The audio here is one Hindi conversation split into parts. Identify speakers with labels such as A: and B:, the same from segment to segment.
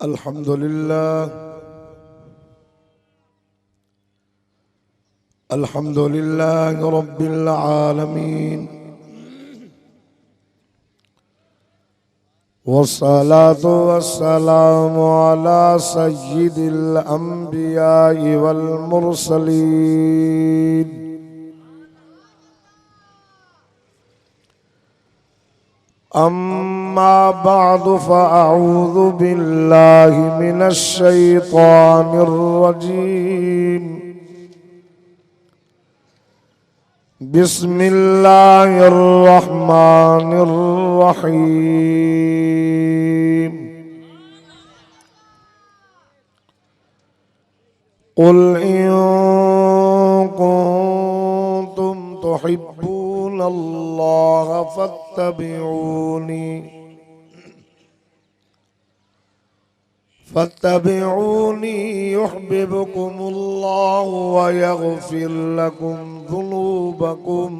A: अल्हम्दुलिल्लाह रब्बिल आलमीन वस्सलातु वस्सलामु अला सय्यिदिल अंबिया वल मुरसलीन अम्मा बअदु फ़अऊज़ु बिल्लाहि मिनश शैतानिर रजीम बिस्मिल्लाहिर रहमानिर रहीम क़ुल इन कुन्तुम तुहिब्बूनल्लाह फत्तबिऊनी युह्बिबकुमुल्लाहु व यग़फिर लकुम ज़ुनूबकुम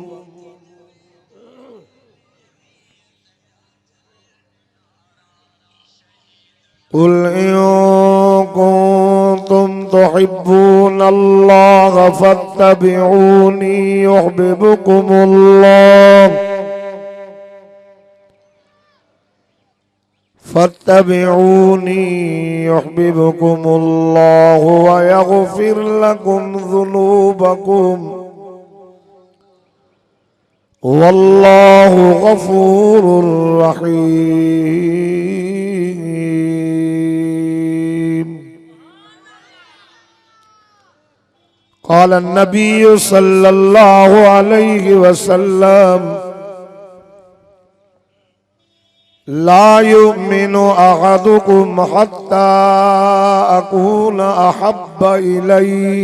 A: क़ुल इन कुन्तुम तुहिब्बूनल्लाह फत्तबिऊनी युह्बिबकुमुल्लाह फत्तबिऊनी युह्बिबकुमुल्लाहु व यग़फिर लकुम ज़ुनूबकुम वल्लाहु गफूरुर रहीम। क़ाल नबी सल्लल्लाहु अलैहि वसल्लम ला युमिनु अहदुकुम हत्ता अकून अहब्बा इलैहि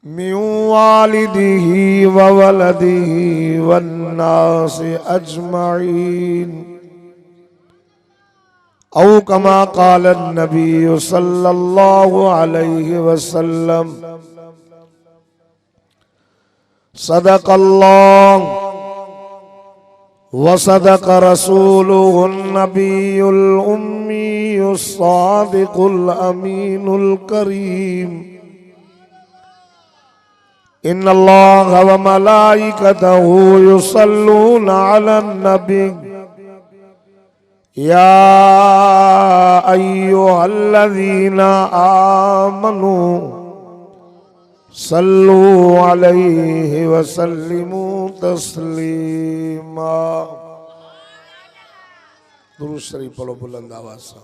A: मिन वालिदिही व वलदिही वन्नासि अजमईन औ कमा क़ाल नबी सल्लल्लाहु अलैहि वसल्लम सदक़ल्लाह वसदक़ रसूलुहुन नबियुल उम्मियुस सादिकुल अमीनुल करीम इन्नल्लाह व मलाइकतहु युसल्लूना अलन नबी या अय्युहल्लज़ीना आमनू सल्लू अलैहि वसल्लिमू तस्लीमा। दुरूद शरीफ पढ़ो बुलंद आवाज से।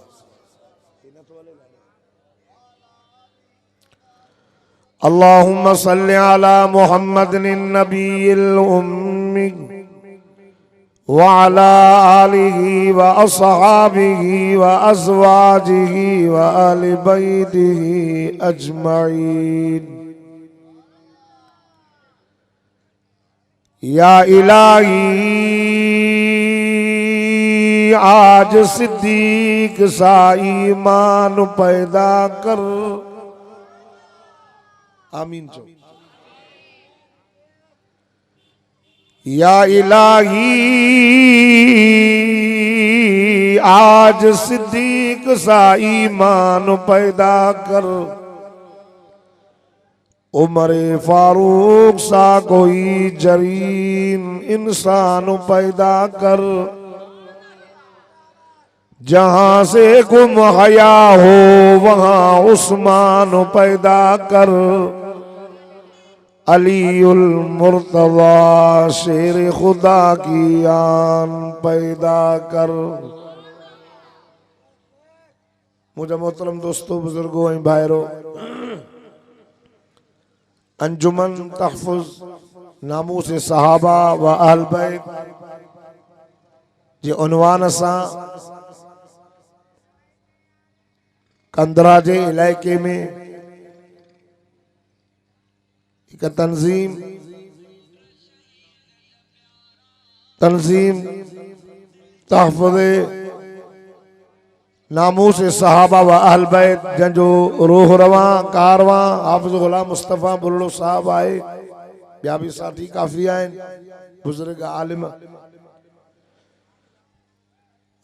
A: अल्लाहुम्मा सल्लि अला मुहम्मदिन नबिय्यिल उम्मी व अला आलिहि व अस्हाबिहि व अज़वाजिहि व अहलि बैतिहि अजमईन। या इलाही आज सिद्दीक सा ईमान पैदा कर। आमीन जो। या इलाही आज सिद्दीक सा ईमान पैदा कर। उमरे फारूक सा कोई जरीन इंसान पैदा कर। जहां से गुम हया हो वहां उस्मान पैदा कर। अलीउल मुर्तज़ा शेर खुदा की आन पैदा कर। मुझे मोहतरम दोस्तों बुजुर्गों भाइरों, अंजुमन तहफ़ुज़ नामूस सहाबा व अहल बैत जे उन्वान सां कंदरा जे इलाइक़े में एक तंजीम तहफ़ुज़ नामूस सहाबा व अहल बैत जंहिंजो रूह रवां कारवां हाफ़िज़ ग़ुलाम मुस्तफ़ा बुल्लो साहब आए, ॿिया भी साथी काफ़ी आहिनि, बुज़ुर्ग आलिम।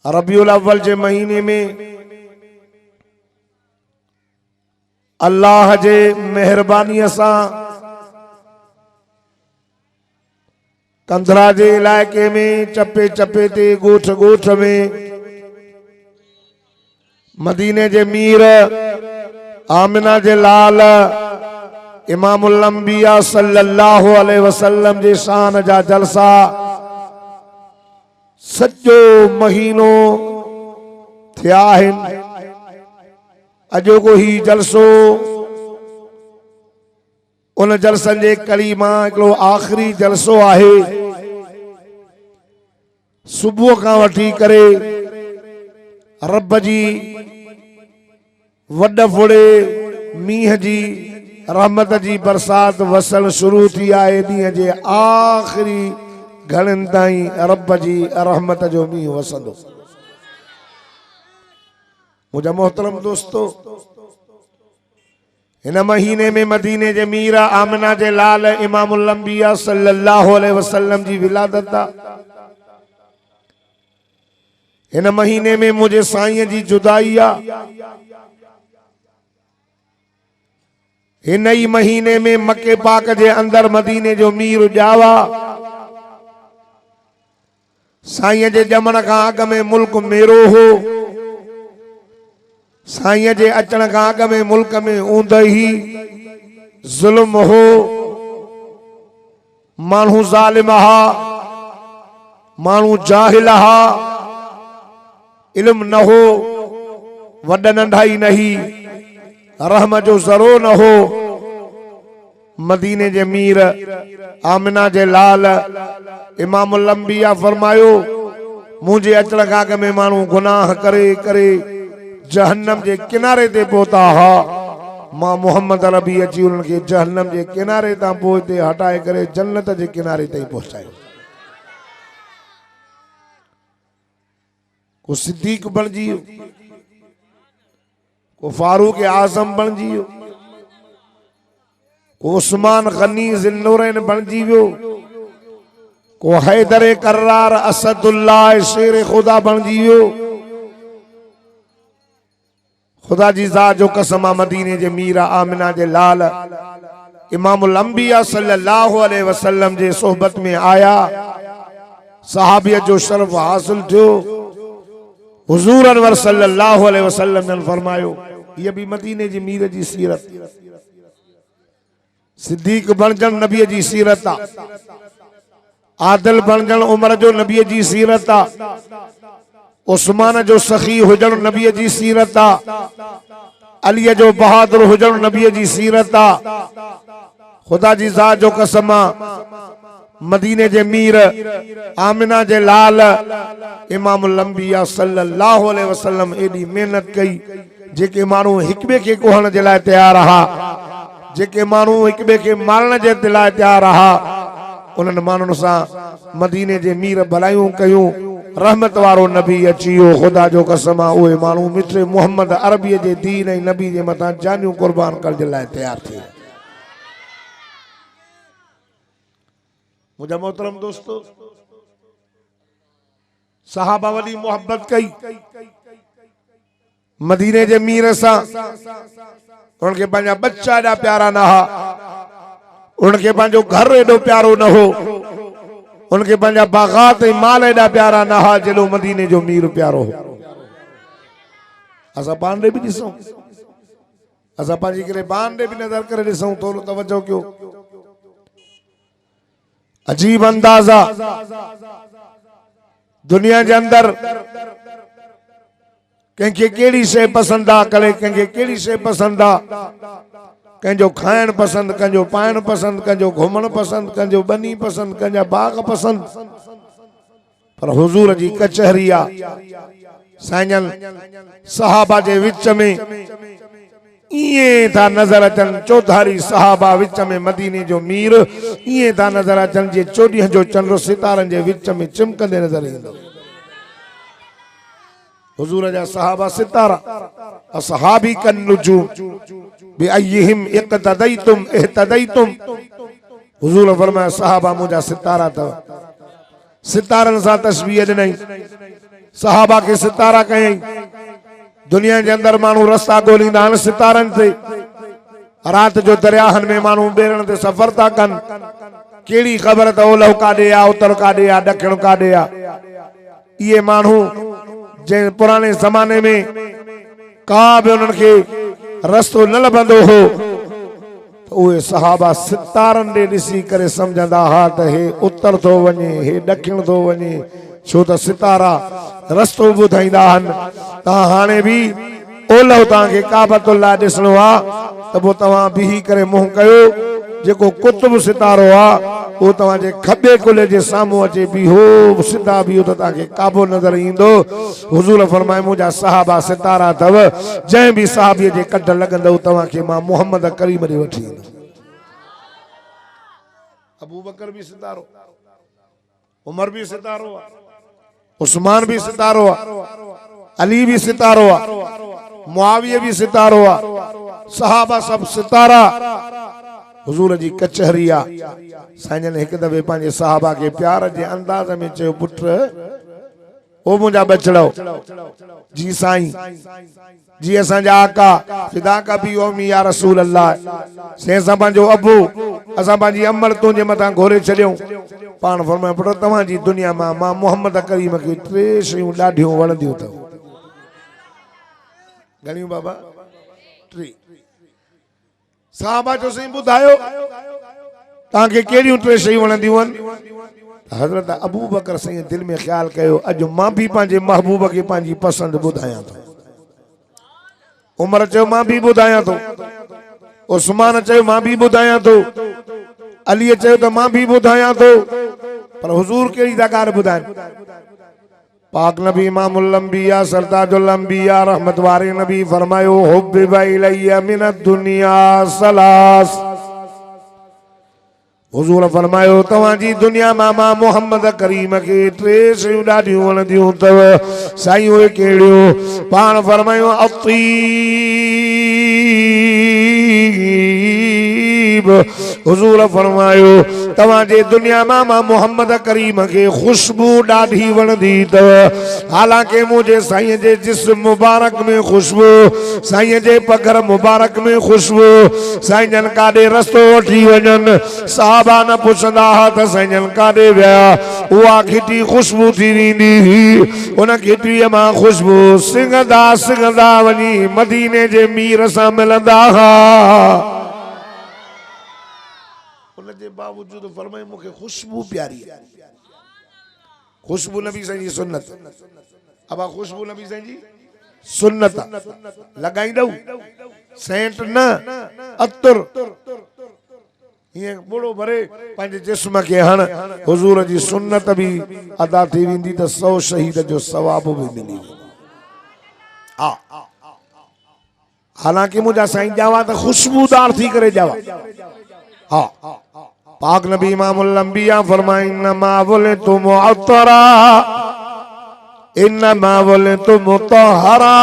A: रबीउल अव्वल जे महीने में अल्लाह जे मेहरबानी से कंधरा जे इलाके में चपे चपे ते गोठ गोठ में मदीने जे मीर आमिना जे लाल इमामुल अंबिया सल्लल्लाहु अलैहि वसल्लम जे शान जा जलसा सजो महीनो थिया आहिनि। अॼोको ही जलसो उन जलसन जे कड़ी मां हिकिड़ो आख़िरी जलसो आहे। सुबुह खां वठी करे रब जी वॾ फुड़े मींहं जी रहमत जी बरसात वसण शुरू थी आहे। ॾींहं जे आख़िरी घणनि ताईं रब जी रहमत जो मींहुं वसंदो। मुझा मोहतरम दोस्तों, इन महीने में मदीने जे मीर आमिना जे लाल इमामुल अंबिया सल्लल्लाहु अलैहि वसल्लम जी विलादत आहे। इन महीने में मुझे साईं जी जुदाई आहे। इन ही महीने में मके पाक जे अंदर मदीने जो मीर ॼावा। साईं जे ॼमण खां अॻु में मुल्क मेरो हो। साईं जे अचण खां अॻु में मुल्क में ऊंदही ज़ुल्म हो, माण्हू ज़ालिम हा, माण्हू जाहिल हा, इल्म न हो, वॾ नंढा ई नहीं, रहम जो ज़रो न हो। मदीने जे मीर आमिना जे लाल इमामुल अंबिया फरमायो, मुझे अचण खां अॻु में माण्हू गुनाह करे करे जहन्नम जे किनारे ते पहुता हा। मां मोहम्मद अरबी अची उन्हनि खे जहन्नम जे किनारे तां पोइ ते हटाए करे जन्नत जे किनारे ताईं पहुचायो। को सिद्दीक बणिजी वियो, को फारूक आज़म बणिजी वियो, को उस्मान गनी ज़िन्नूरैन बणिजी वियो, को हैदर कर्रार असदुल्लाह शेर खुदा बणिजी वियो। खुदा जी ज़ात जो कसम, मदीने जे मीर आमिना जे लाल इमामुल अंबिया सल्लल्लाहु अलैहि वसल्लम जे सोहबत में आया, सहाबियत जो शर्फ हासिल थियो। हुजूर अनवर सल्लल्लाहु अलैहि वसल्लम ने फरमायो, ये भी मदीने जी मीर जी सीरत। सिद्दीक बणजण नबी जी सीरत आ, आदिल बणजण उमर जो नबी जी सीरत आ, उस्मान जो सखी हुजण नबी जी सीरत आ, अली जो बहादुर हुजण नबी जी सीरत आ। खुदा जी ज़ात जो कसम, मदीने जे मीर आमिना जे लाल इमामुल अंबिया सल्लल्लाहु अलैहि वसल्लम एडी मेहनत कई। जेके माण्हू हिक ॿिए खे कोहण जे लाइ तैयार हा, जेके माण्हू हिक ॿिए खे मारण जे लाइ तैयार हा, उन्हनि माण्हुनि सां मदीने जे मीर भलायूं कयूं। रहमत वारो नबी अची वियो। खुदा जो कसम, उहे माण्हू मिठे मोहम्मद अरबीअ जे दीन ऐं नबी जे मथां जानियूं कुर्बान करण जे लाइ तैयार थी। मुझा मोहतरम दोस्तों, सहाबा वॾी मोहब्बत कई मदीने जे मीर सां। उन्हनि खे पंहिंजा बच्चा एॾा प्यारा न हा, उन्हनि खे पंहिंजो घर एॾो प्यारो न हो, उनके पंहिंजा बागात ऐं माल एॾा प्यारा न हा जेॾो मदीने जो मीर प्यारो हो। असां पाण ॾे बि ॾिसूं, असां पंहिंजी करे पाण ॾे बि नज़र करे ॾिसूं, थोरो तवजो कयो। अजीब अंदाज़ा दुनिया जे अंदर कंहिंखे कहिड़ी शइ पसंदि आहे, करे कंहिंखे कहिड़ी शइ पसंदि आहे। कंहिंजो खाइण पसंदि, कंहिंजो पाइण पसंदि, कंहिंजो घुमण पसंदि, कंहिंजो बनी पसंदि, कंहिंजा बाग पसंदि। पर हुजूर जी कचहरी आहे। साईं सहाबा जे विच में इएं था नज़र अचनि, चौधारी सहाबा विच में मदीने जो मीर इएं था नज़र अचनि जे चोॾींहं जो चंड सितारनि जे विच में चिमकंदे नज़र ईंदो। हुजूर जा सहाबा सितारा, असहाबी कन नुजूम बिअय्यिहिम इक़्तदैतुम इह्तदैतुम। हुजूर फरमाया, सहाबा मुंहिंजा सितारा अथव। सितारनि सां तशबीह ॾिनई, सहाबा के सितारा कयई दुनिया के अंदर मानू रस्ता गोलींदा आहिनि सितारनि ते रात जो दरियाहनि में मानू बेड़न ते सफर था कन केड़ी खबर त ओलह काडे आ उत्तर काडे आ दक्षिण काडे आ ये मानू जे पुराने जमाने में का भी उन्हनि खे रस्तो न लभंदो हो तो उहे सहाबा सितारनि ॾे ॾिसी करे सम्झंदा हा त हे उत्तर थो वञे हे दक्षिण थो वञे छो त सितारा रस्तो ॿुधाईंदा आहिनि तव्हां हाणे बि ओलह तव्हांखे काबतुल्लाह ॾिसणो आहे त पोइ तव्हां बीही करे मुंहुं कयो जेको कुतुब सितारो आहे वो तव्हांजे खॿे कुल्हे जे साम्हूं अचे बीहो सिधा बीहो त तव्हांखे काबो नज़र ईंदो हुज़ूर फरमाए मुंहिंजा सहाबा सितारा अथव जंहिं बि सहाबीअ जे कढ लॻंदव तव्हांखे मां मुहम्मद करीम ॾे वठी ईंदुमि अबू बकर भी सितारो उमर भी सितारो उस्मान भी सितारो अली भी सितारो मुआविया भी सितारो सहाबा सब सितारा हुजूर जी कचहरी आ साईं एक दफे पंहिंजे सहाबा के प्यार जे अंदाज में चयो पुट ओ मुंहिंजा बचड़ो जी साईं जी असांजा आका फिदा का भी ओमी या रसूल अल्लाह से असां पंहिंजो अबू असां पंहिंजी अमल तुंहिंजे मथां घोरे छॾियूं पाण फरमाए पुट तव्हांजी दुनिया मां मोहम्मद करीम खे 3 शयूं ॾाढियूं वणंदियूं अथव घणियूं बाबा 3 सहाबा जो सही ॿुधायो तव्हांखे कहिड़ियूं 3 शयूं वणंदियूं आहिनि हज़रत अबू बकर सही दिल में ख्याल कयो अॼु मां भी पंहिंजे महबूब खे पंहिंजी पसंदि ॿुधायां थो उमर चयो मां भी ॿुधायां थो उस्मान चयो मां भी ॿुधायां थो अली चयो त मां भी ॿुधायां थो पर हुजूर कहिड़ी था ॻाल्हि ॿुधाइनि पाक नबी इमामुल अंबिया सरताजुल अंबिया रहमत वारे नबी फरमायो हुब्बिबा इलैया मिनद दुनिया सलास हुजूर फरमायो तव्हांजी दुनिया मां मोहम्मद करीम खे 3 शयूं ॾाढियूं वणंदियूं अथव साईं उहे कहिड़ियूं पाण फरमायो हुजूर फरमायो तव्हांजे दुनिया मां मोहम्मद करीम खे खुशबू ॾाढी वणंदी अथव हालांकि मुंहिंजे साईं जे जिस्म मुबारक में खुशबू साईं जे पगर मुबारक में खुशबू साईं जन काॾे रस्तो वठी वञनि सहाबा न पुछंदा हा त साईं जन काॾे विया उहा घिटी खुशबू थी वेंदी हुई उन घिटीअ मां खुशबू सिंघंदा वञी मदीने जे मीर सां मिलंदा हा उनजे बावजूद फरमाए मूंखे खुशबू प्यारी खुशबू नबी साईं जी सुन्नत अब खुशबू नबी साईं जी सुन्नत लगाईंदो सेंट न अतर ये बुढ़ो भरे पंहिंजे जिस्म के हण हुजूर जी सुन्नत भी अदा थी वेंदी त 100 शहीद जो सवाब भी मिली आ हालांकि मुझा साईं जावा त खुशबूदार थी करे जावा हाँ पाक नबी इमामुल अंबिया फरमाए इन्नमा वुलिदतु मुअत्तरा इन्नमा वुलिदतु मुतहहरा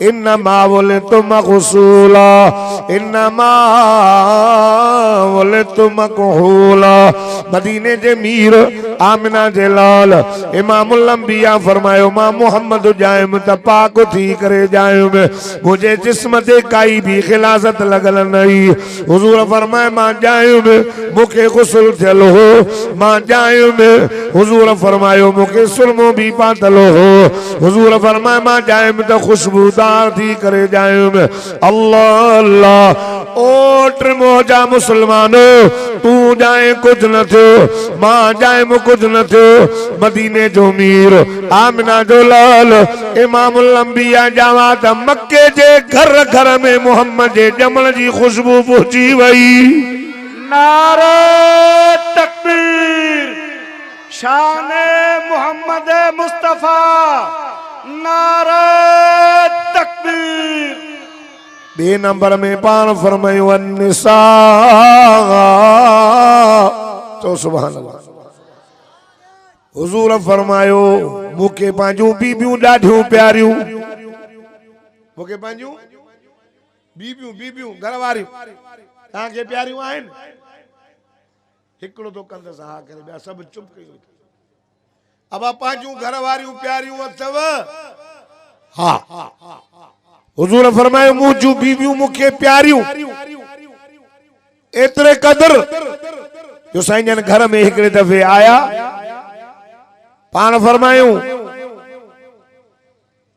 A: इन्नमा वुलिदतु मग़सूला इन्नमा वुलिदतु मकहूला मदीने जे मीर आमिना जे लाल इमामुल अंबिया फरमायो मां मोहम्मद जायम त पाक थी करे जायम मुझे जिस्म ते काई भी खिलासत लगल नहीं हुजूर फरमाए मां जायम मुखे गुस्ल थियल हो मां जायम हुजूर फरमायो मुखे सुरमो भी पातल हो हुजूर फरमाए मां जायम त खुशबूदार थी करे जायम अल्लाह अल्लाह ओट मोजा मुसलमानो तू जाए कुछ न थियो मां जाए कुछ न थियो मदीने जो मीर आमिना जो लाल इमामुल अंबिया जावा त मक्के जे घर घर में मोहम्मद जे जमल जी खुशबू पहुंची वई
B: नारे तकबीर शान मोहम्मद मुस्तफा नारे तकबीर
A: बे नंबर में पान फरमायो अन्निसा तो सुभान अल्लाह हुजूर फरमायो मुखे पंहिंजूं बीबियूं ॾाढियूं प्यारियूं मुखे पंहिंजूं बीबियूं घर वारियूं तव्हांखे प्यारियूं आहिनि हिकिड़ो तो कंदसि हा करे ॿिया सभु चुप कयो अब पांचू घर वारियूं प्यारियूं अथव हाँ हुजूर फरमायो मुंहिंजूं बीबियूं मूंखे प्यारियूं एतिरे क़दर जो साईं जन घर में हिकिड़े दफ़े आया पाण फरमायूं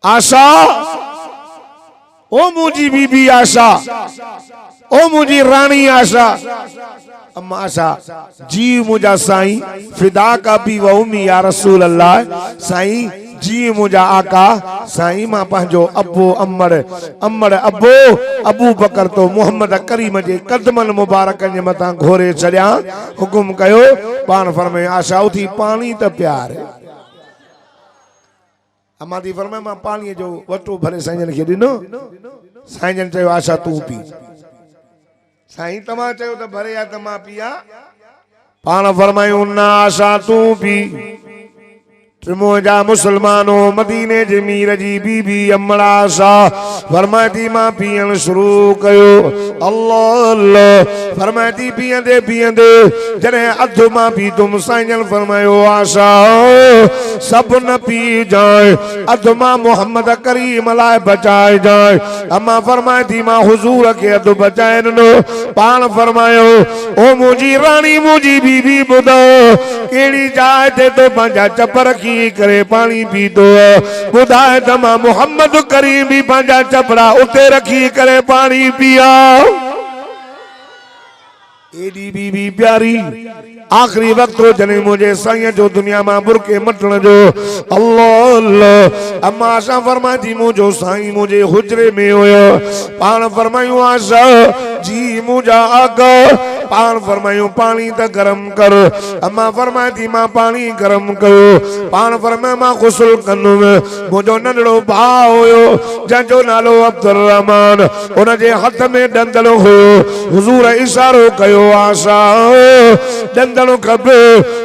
A: आशा ओ मुंहिंजी बीबी आशा ओ मुंहिंजी राणी आशा अम्मा आशा जी मुंहिंजा साईं फिदा का बी व उम्मी या रसूल अल्लाह साईं जी मुंहिंजा आका साईं मां पंहिंजो अबो अमड़ अबू बकर तो मोहम्मद करीम जे कदमन मुबारकनि जे मथां घोरे छॾियां हुकुम कयो पाण फरमाए आशा उथी पाणी त प्यार अम्मा थी फरमाए मां पाणीअ जो वटो भरे साईं जन खे ॾिनो साईं जन चयो आशा तूं पी साईं तव्हां चयो त भरे या त मां पिया पाण फरमायूं न आशा तूं पी मुंहिंजा मुसलमानो मदीने जे मीर जी बीबी अम्मड़ा आशा फरमाए थी मां पीअण शुरू कयो अल्लाह अल्लाह फरमाए थी पीअंदे जॾहिं अधु मां पीतुमि साईं जन फरमायो आशा सभु न पी जाए अधु मां मोहम्मद करीम लाइ बचाए जाए अम्मा फरमाए थी मां हुजूर खे अधु बचाए ॾिनो पाण फरमायो ओ मुंहिंजी राणी मुंहिंजी बीबी ॿुधो कहिड़ी जाइ ते तो पंहिंजा चपर रखी करे पानी पीतो ॿुधाए त मां मोहम्मद करीम भी पंहिंजा चपड़ा उते रखी करे पानी पिया एडी बीबी प्यारी आखिरी वक्त हो जने मुझे साईं जो दुनिया में बुरके मटण जो अल्लाह अल्लाह अम्मा आशा फरमाई थी मुझो साईं मुझे हुजरे में होयो पाण फरमायूं आशा जी मुझा आका पाण फरमायूं पानी त गरम कर अम्मा फरमाई थी मां पानी गरम कयो पाण फरमाए मां गुस्ल कंदुमि मुझो नंढड़ो भाउ होयो जंहिंजो नालो अब्दुल रहमान उन जे हथ में डंदल हुयो हुजूर इशारो कयो आशा डंदल खपे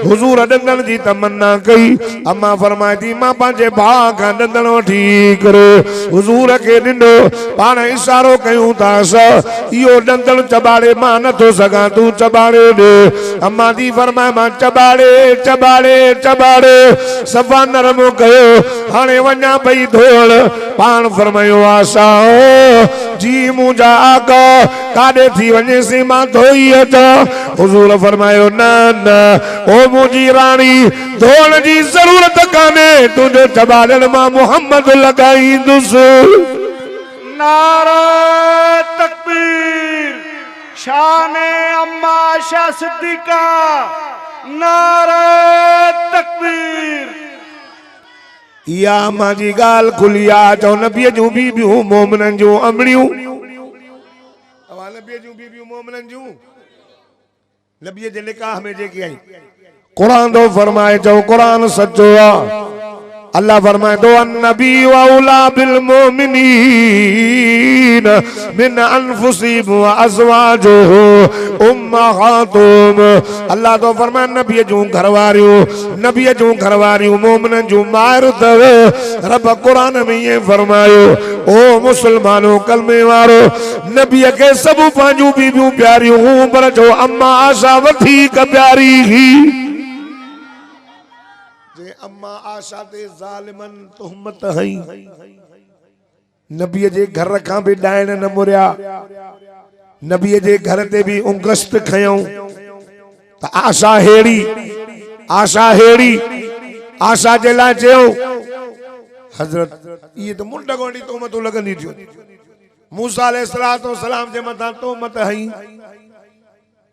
A: हुजूर डंदल जी तमन्ना कई अम्मा फरमाए थी मां पंहिंजे भाउ खां डंदल वठी करे हुजूर खे ॾिनो पाण इशारो कयूं था इहो डंदल चबाड़े मां नथो सघां तू चबाड़े दे अम्मा दी फरमाए मां चबाड़े चबाड़े चबाड़े सफा नरम कयो हाणे वञा पई धोल पाण फरमायो आशा जी मुंहिंजा आका काॾे थी वञे सी मां धोई अचां हुजूर फरमायो न न ओ मुंहिंजी राणी धोइण जी ज़रूरत कान्हे तुंहिंजो चबाड़ण मां मोहम्मद लॻाईंदुसि
B: नारा तकबीर शाने अम्मा आशा सिद्दीका नारा तकबीर
A: या अम्मा जी गाल खुली आ चओ नबीअ जूं बीबियूं मोमिननि जूं अमड़ियूं नबीअ जूं बीबियूं मोमिननि जूं नबीअ जे निकाह में जेकी आई कुरान तो फरमाए चओ कुरान सचो आ अल्लाह फरमाए दो अन्नबी औला बिल मोमिनीन मिन अनफुसिहिम व अज़वाजुहु उम्महातुहुम अल्लाह तो फरमाए नबी जूं घरवारियूं मोमिनन जूं माहिर तव रब कुरान में ये फरमायो ओ मुसलमानो कलमे वारो नबी के सब पंहिंजूं बीबियूं प्यारियूं हूं पर जो अम्मा आशा वधीक प्यारी ही अम्मा आशा ते ज़ालिमन तुहमत हई नबी जे घर खां भी डायण न मुरिया नबी जे घर ते भी उंगस्त खयऊं त आशा हेड़ी आशा जे लाइ चयो हजरत ये तो मुंड गोंडी तुहमतूं लगंदी थियूं मूसा अलैहिस्सलातु वस्सलाम जे मथां तुहमत हई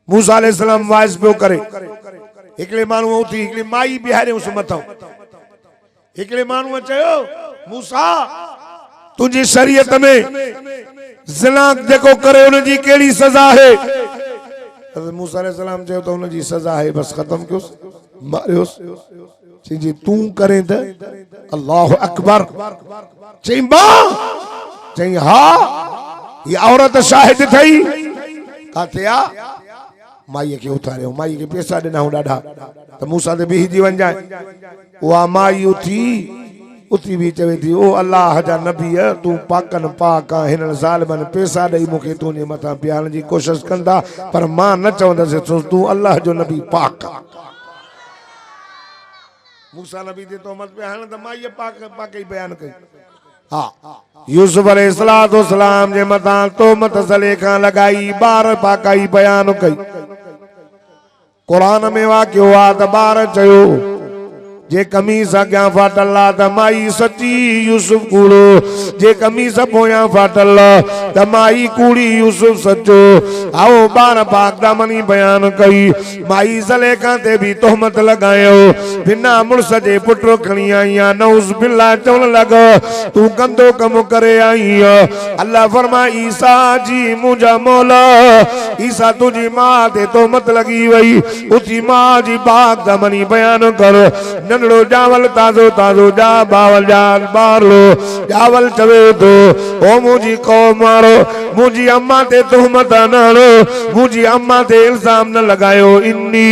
A: मूसा अलैहिस्सलाम वाइस पियो करे हिकिड़े माण्हू उथी हिकिड़ी माई बिहारियऊंसि मथां हिकिड़े माण्हूअ चयो मूसा तुंहिंजी शरीयत में ज़िना जेको करे उनजी कहिड़ी सज़ा है मूसा अलैहिस्सलाम चयो त उनजी सज़ा है बस ख़त्म कयोसि मारियोसि चई तूं करे त अल्लाहु अकबर चई मां चई हा ये औरत शाहिद थई काथे आ माई के उतारियो माई के पैसा ॾिना ॾाढा त मूसा ते बिहजी वञ जाए उहा माई उथी भी चवे थी ओ अल्लाह जा नबी तू पाकन पाक आ हिन ज़ालिमन पैसा ॾेई मूंखे तुंहिंजे मथां पियारण जी कोशिश कंदा पर मां न चवंदसि तू अल्लाह जो नबी पाक मूसा नबी ते तोहमत पे हण त माई पाक पाक ही बयान कई। हाँ यूसुफ अलैहिस्सलाम जे मथा तोहमत ज़लेखा लगाई बार पाकाई बयान कई। कुरान में वाक़ियो आ त बार चयो जे कमीस अॻियां फाटल आ त माई सची यूसुफ कूड़ो, जे कमीस पोयां फाटल त माई कूड़ी यूसुफ सचो। आओ बार पाक दामनी बयान कई। माई ज़लेखा ते भी तोहमत लगायो बिना मुड़स जे पुट खणी आई आ नऊज़ बिल्लाह चवण लग तू गंदो कम करे आई आ। अल्लाह फरमा ईसा जी मुंहिंजा मौला ईसा तुझी मां ते तोहमत लगी वई। उथी मां जी पाक दामनी बयान कर। नंढड़ो चावल ताज़ो ताज़ो जा बावल जान बार लो चावल चवे तो ओ मुझी कौम मारो मुझी अम्मा ते तोहमत न हणो मुझी अम्मा ते इल्जाम न लगायो। इन्नी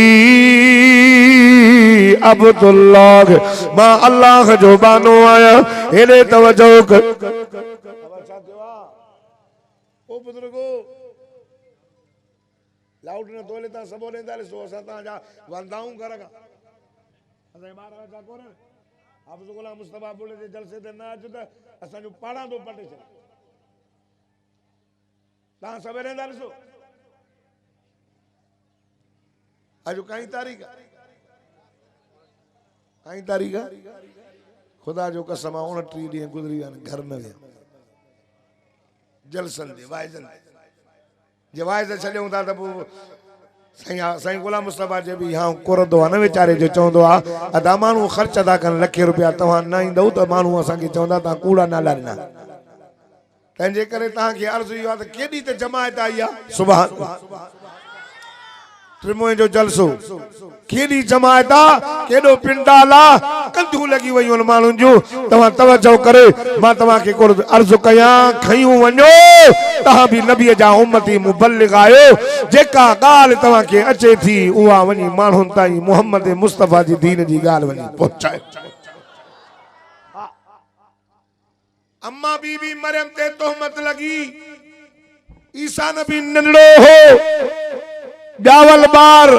A: अब्दुल्लाह मां अल्लाह जो बानो आया। हेॾे तवजो कर। ओ बुजुर्गो लाउड न तोले ता सबो लेंदा सो असा ता जा वंदाऊं घर का असां बार जा कोन हाफ़िज़ गुलाम मुस्तफा बोले जे जलसे ते ना अच त असां जो पाड़ा दो पटे छे ता सवेरे दा सो अजो काई तारीख खुदा जो कसम 29 डी गुजरी वन घर न वे जलसन दे वाइजन जे वाइज छड्यूं ता त साईं गुलाम मुस्तफा जे भी हाँ कोरंदो आहे न वीचारे जो चवंदो आहे अदा माण्हू ख़र्च था कनि लखे रुपया तव्हां न ईंदव त माण्हू असांखे चवंदा तव्हां कूड़ा नाला ॾिना। तंहिंजे करे तव्हांखे अर्ज़ु इहो आहे त केॾी त जमायत आई आहे सुभान त्रिमोह जो जलसो केॾी जमायत आहे केॾो पिंडाल आहे कंधियूं लॻी वयूं आहिनि माण्हुनि जूं। तव्हां तवजो करे मां तव्हांखे को अर्ज़ु कयां खयूं वञो तव्हां बि नबीअ जा उम्मती मुबल्लिग आहियो। जेका ॻाल्हि तव्हांखे अचे थी उहा वञी माण्हुनि ताईं मोहम्मद मुस्तफा जी दीन जी ॻाल्हि वञी पहुचाए। अम्मा बीबी मरियम ते तोहमत लगी। ईसा नबी नंढड़ो हो जावल बार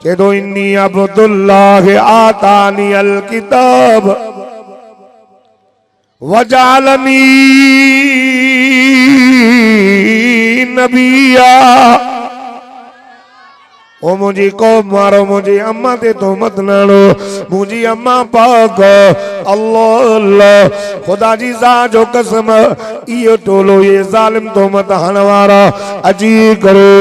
A: चेदो इन्नी अब्दुल्लाह आतानी अल किताब वजालनी नबिया। ओ मुझी कौम मारो मुझी अम्मा ते तोहमत नालो मुझी अम्मा पाक अल्लाह अल्लाह खुदा जी ज़ात जो कसम इहो टोलो ये जालिम तोहमत हण वारा अजी करो।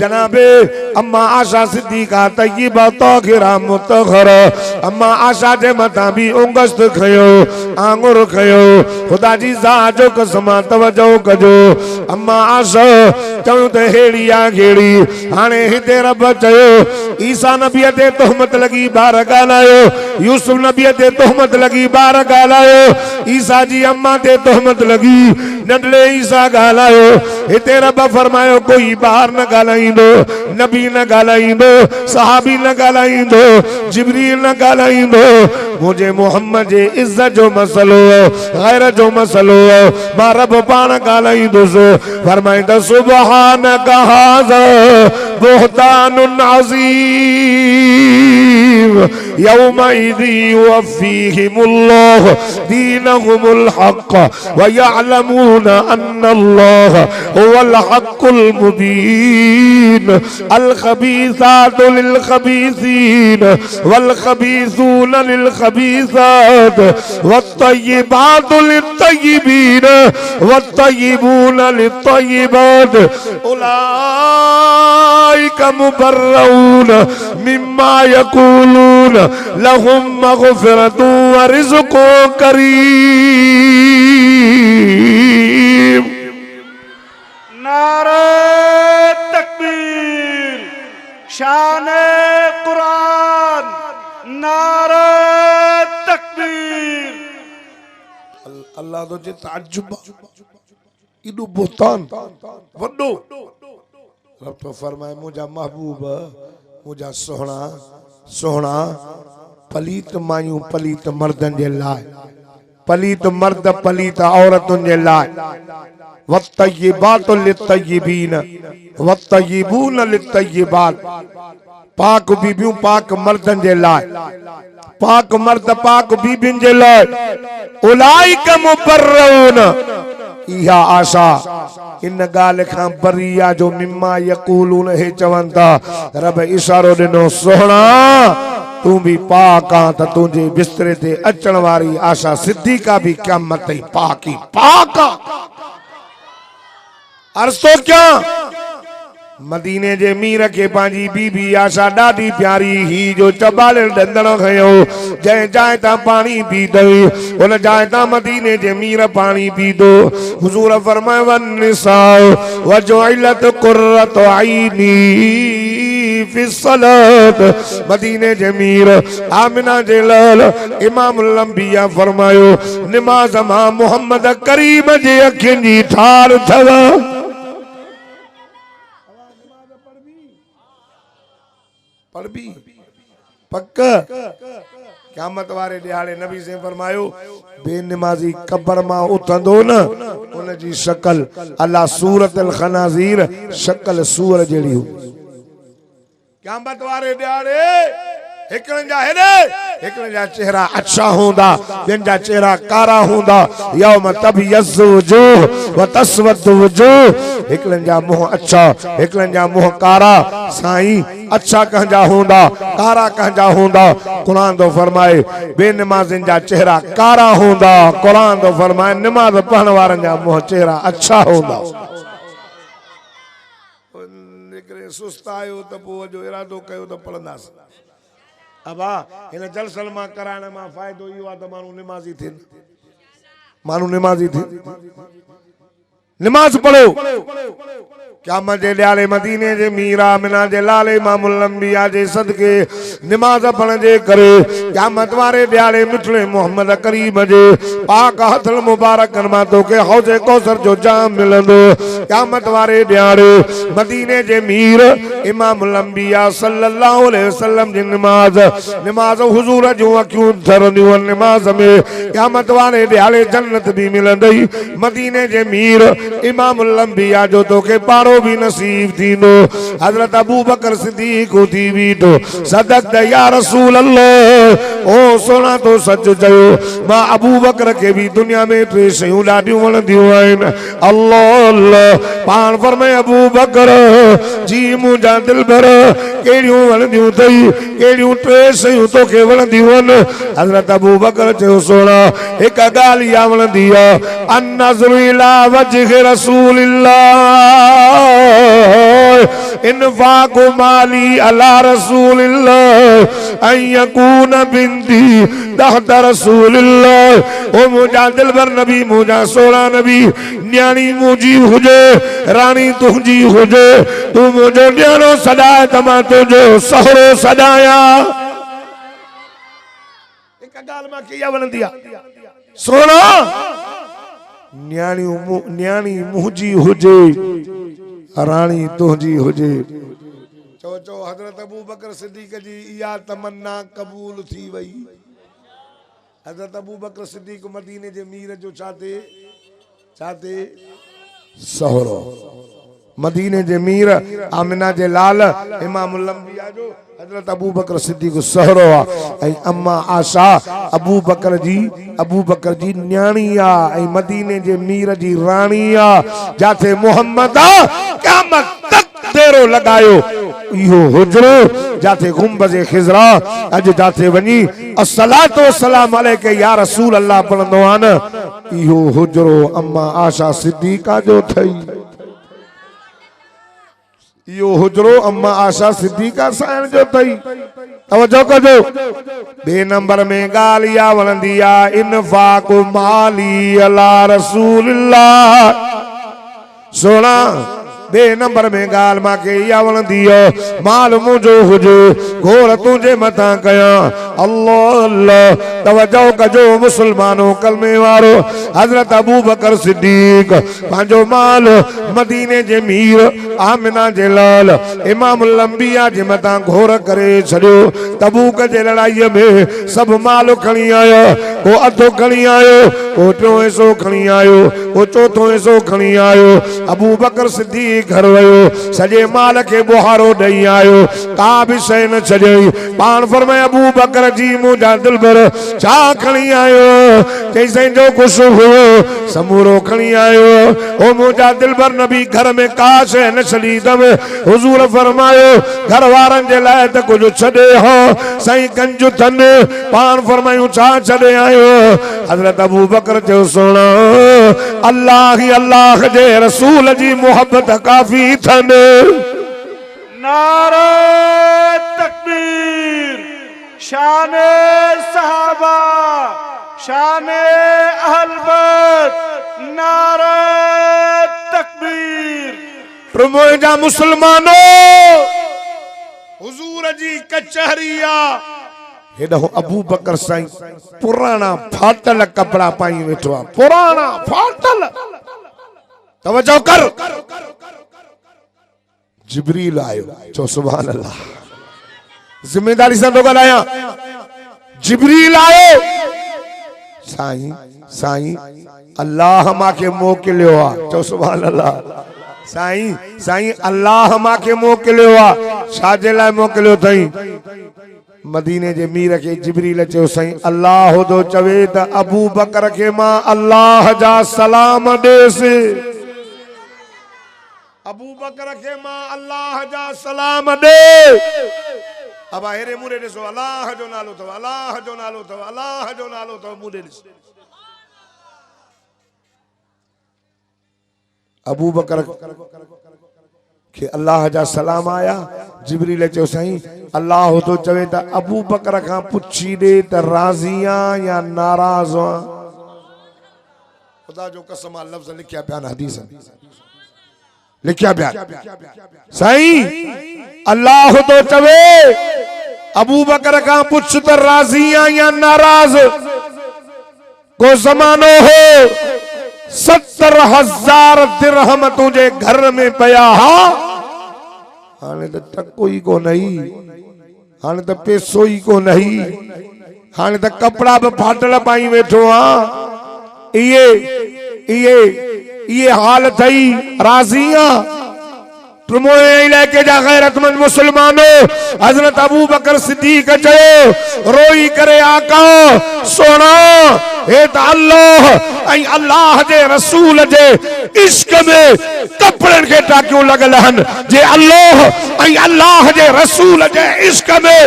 A: जनाबे अम्मा आशा सिद्दीका तय्यबा ताहिरा मुतहरा अम्मा आशा जे मथा भी उंगस्त खयो आंगुर खयो। खुदा जी ज़ात जो कसम तवजो कजो। अम्मा आशा चऊं त हेड़ी आ घेड़ी हाणे हिते रब चयो ईसा नबी ते तोहमत लगी बार ॻाल्हायो यूसुफ नबी ते तोहमत लगी बार ॻाल्हायो ईसा जी अम्मा ते तोहमत लगी नंढड़े ईसा ॻाल्हायो। हिते रब फरमायो कोई बार न ॻाल्हाईंदो नबी न ॻाल्हाईंदो सहाबी न ॻाल्हाईंदो जिब्रील न ॻाल्हाईंदो। मुझे मोहम्मद जे इज्जत जो मसलो गैर जो मसलो मां रब पाण ॻाल्हाईंदुसि। फरमाईंदा सुबहानक हाज़ा बुहतानुन अज़ीम यौमइज़ि युवफ़्फ़ीहिमुल्लाह दीनहुमुल हक़ व यअलमून अन्नल्लाह हुवल हक़्कुल मुबीन। अल खबीसातु लिल खबीसीन वल खबीसून लिल खबीसात वत्तय्यिबातु लित तय्यिबीन वत्तय्यिबून लित तय्यिबात उलाइका मुबर्रऊन मिम्मा यक़ूलून लहुम मग़फ़िरतुन व रिज़्क़ुन करीम।
B: नारे तकबीर शाने कुरान नारे तकबीर।
A: अल्लाह तो जे ताज्जुब इडो बोतान वड्डो रब तो फरमाए मुझा महबूब मुझा सोहना सोहना पलीत मायूं पलीत मर्दन जे लाइ पलीत मर्द पलीत औरतुन जे लाइ वत्तय्यिबातु लित्तय्यिबीन वत्तय्यिबून लित्तय्यिबात पाक बीबियूं पाक मर्दन जे लाइ पाक मर्द पाक बीबिन जे लाइ उलाइक मुबर्रऊन इहा आशा इन गाल खां बरिया जो मिम्मा यकूलून हे चवन था रब इशारो दिनो सोहणा तू भी पाक आ त तुझे बिस्तरे ते अचण वारी आशा सिद्दीका भी क़यामत ताईं पाक ही पाक आ। अर्ज़ तो क्या मदीने जे मीर के पांजी बीबी आशा डाडी प्यारी ही जो चबाले डंदड़ खयो जै जाए ता पानी पी दई उन जाए ता मदीने जे मीर पानी पी दो हुजूर फरमाए वन निसा वजुइलत कुर्रत आईनी फी सलात मदीने जे मीर आमिना जे लाल इमामुल अंबिया फरमायो नमाज मां मोहम्मद करीम जे अखिन जी ठार थव पढ़ भी पक्का क़यामत वारे दिहाड़े नबी से फरमायो बेनमाजी कब्र मां उथंदो न उन जी शक्ल अल्लाह सूरतल खनाजीर शक्ल सूर जड़ी हो क़यामत वारे दिहाड़े हिकड़न जा हेडे हिकड़न जा चेहरा अच्छा होंदा बिन जा चेहरा कारा होंदा यौम तबयज़्ज़ु वजूह व तस्वद्दु वजूह हिकड़न जा मुंह अच्छा हिकड़न जा मुंह कारा साईं अच्छा कहंजा होंदा कारा कहंजा होंदा कुरान तो फरमाए बेनमाज़िन जा चेहरा कारा होंदा कुरान तो फरमाए नमाज पढ़न वारन जा मुंह चेहरा अच्छा होंदा निकरे सुस्त आयो त पो जो इरादो कयो त पढ़ंदास अबा इन जलसल मां कराइण मां फ़ाइदो इहो आहे त माण्हू निमाज़ी थियनि माण्हू निमाज़ी थियनि नमाज पढ़ो क़यामत जे ॾियारे मदीने जे मीर आमिना जे लाल इमामुल अंबिया जे सदके नमाज पढ़ण जे करे क़यामत वारे ॾियारे मिठड़े मोहम्मद करीम जे पाक हथल मुबारकन मां तोखे हौज़े कौसर जो जाम मिलंदो क़यामत वारे ॾियारे मदीने जे मीर इमामुल अंबिया सल्लल्लाहु अलैहि वसल्लम जी नमाज हुजूर जूं अखियूं धरंदियूं नमाज में क़यामत वारे ॾियारे जन्नत भी मिलंदई मदीने जे मीर इमामुल अंबिया जो तोखे पारो भी नसीब थींदो हजरत अबू बकर सिद्दीक थी बीठो सदक या रसूल अल्लाह ओ सोना तो सच चयो मां अबू बकर के भी दुनिया में टे शयूं ॾाढियूं वणंदियूं आहिनि अल्लाह अल्लाह पाण फरमाए अबू बकर जी मुंहिंजा दिलबर कहिड़ियूं वणंदियूं अथई कहिड़ियूं टे शयूं तोखे वणंदियूं आहिनि हजरत अबू बकर चयो सोना हिकु ॻाल्हि इहा वणंदी आहे अन नज़रु इला वजहि रसूलिल्लाह इनफाक माली अला रसूलिल्लाह अन यकून बिंदी तहत रसूलिल्लाह ओ मुंहिंजा दिलबर नबी मुंहिंजा सोना नबी न्याणी मुंहिंजी हुजे राणी तुंहिंजी हुजे तू मुंहिंजो न्याणो सॾाए त मां तुंहिंजो सहुरो सॾाया हिकु ॻाल्हि मां कीअं वणंदी आहे सोना न्याणी मुंहिंजी हुजे राणी तुंहिंजी हुजे चो चो हजरत अबू बकर सिद्दीक जी इहा तमन्ना कबूल थी वई हजरत अबू बकर सिद्दीक मदीने जे मीर जो चाहते सहुरो मदीने जे मीर आमिना जे लाल इमामुल अंबिया जो हजरत अबू बकर सिद्दीक सहुरो आहे अम्मा आशा अबू बकर जी न्याणी आहे मदीने जे मीर जी राणी आहे जाथे मोहम्मद क़यामत तक डेरो लगायो इहो हुजरो जाथे गुंबज़े खिज़रा अज जाथे वनी अस्सलातु वस्सलाम अलैका या रसूल अल्लाह पढ़ंदो आहे न इहो हुजरो अम्मा आशा सिद्दीका जो थई यो हुजरो अम्मा आशा सिद्दीका साईं जो थई तवज्जो कजो बे नंबर में ॻाल्हि इहा वणंदी आहे इनफाक माली अला रसूलिल्लाह सोना बे नंबर में ॻाल्हि मांखे इहा वणंदी आहे माल मुंहिंजो हुजे घोर तुंहिंजे मथां कयां अल्लाह अल्लाह तवज्जो कजो मुसलमानो कलमे वारो हजरत अबू बकर सिद्दीक पंहिंजो माल मदीने जे मीर आमिना जे लाल इमामुल अंबिया जे मथां घोर करे छॾियो तबूक जे लड़ाईअ में सभु माल खणी आया वो अधो खणी आयो, वो टियों हिस्सो खणी आयो, वो चौथो हिस्सो खणी आयो। अबू बकर सिद्दीक घर वयो, सजे माल के बुहारो ॾेई आयो, का भी शइ न छॾियई। पाण फरमाए अबू बकर जी मुंहिंजा दिलबर छा खणी आयो? चईं जो कुछ हुओ समूरो खणी आयो। ओ मुंहिंजा दिलबर नबी घर में का शइ न छॾींदम। हुजूर फरमायो घर वारनि जे लाइ त कुछ छॾे हो, साईं कंज थन। पाण फरमायूं छा छॾे आयो? हज़रत अबू बकर चयो सुणो, अल्लाह ही अल्लाह जे रसूल जी मोहब्बत काफ़ी थन।
B: नारे तकबीर, शाने सहाबा, शाने अहल बैत, नारे तकबीर।
A: मुंहिंजा मुसलमानो, हुजूर जी कचहरिया हेॾो अबू बकर साईं पुराना फाटल कपड़ा पाई वेठो आहे, पुराना फाटल। तवज्जो कर, जिब्रील आयो, चो सुभान अल्लाह। जिम्मेदारी सां थो ॻाल्हायां। जिब्रील आयो, साईं साईं अल्लाह मांखे मोकिलियो आहे, चो सुभान अल्लाह। साईं साईं अल्लाह मांखे मोकिलियो आहे, छाजे लाइ मोकिलियो अथई? मदीने जे मीर के जिब्रील चयो साईं अल्लाह तो चवे त अबू बकर के मां अल्लाह जा सलाम ॾेसि। अबू बकर के मां अल्लाह जा सलाम ॾे। अब हेरे मुरे ॾिसो, अल्लाह जो नालो अथव, अल्लाह जो नालो अथव, अल्लाह जो नालो अथव, मुरे ॾिस। अबू बकर के अल्लाह जा सलाम आया। जिब्रील चयो साईं अल्लाह तो चवे त अबू बकर खां पुछी ॾे त राज़िया या नाराज़ आ। खुदा जो कसम आ, लफ्ज़ लिखिया पिया हदीस लिखिया पिया। साईं अल्लाह तो चवे अबू बकर खां पुछ त राज़िया या नाराज़। को ज़मानो हो 70,000 दिरहम तुझे घर में पया हा, हाणे त टको ई को नहीं, हाणे त पैसो ई को नहीं, हाणे त कपड़ा भी फाटल पाई वेठो आ। ये हाल थई राज़िया। तुमोए इलाके जा गैरतमंद मुसलमानों, हजरत अबू बकर सिद्दीक चयो रोई करे आका सोना, हे त अल्लाह ऐं अल्लाह जे रसूल जे इश्क में कपड़न के टाकियूं लगल हन। जे अल्लाह ऐं अल्लाह जे रसूल जे इश्क में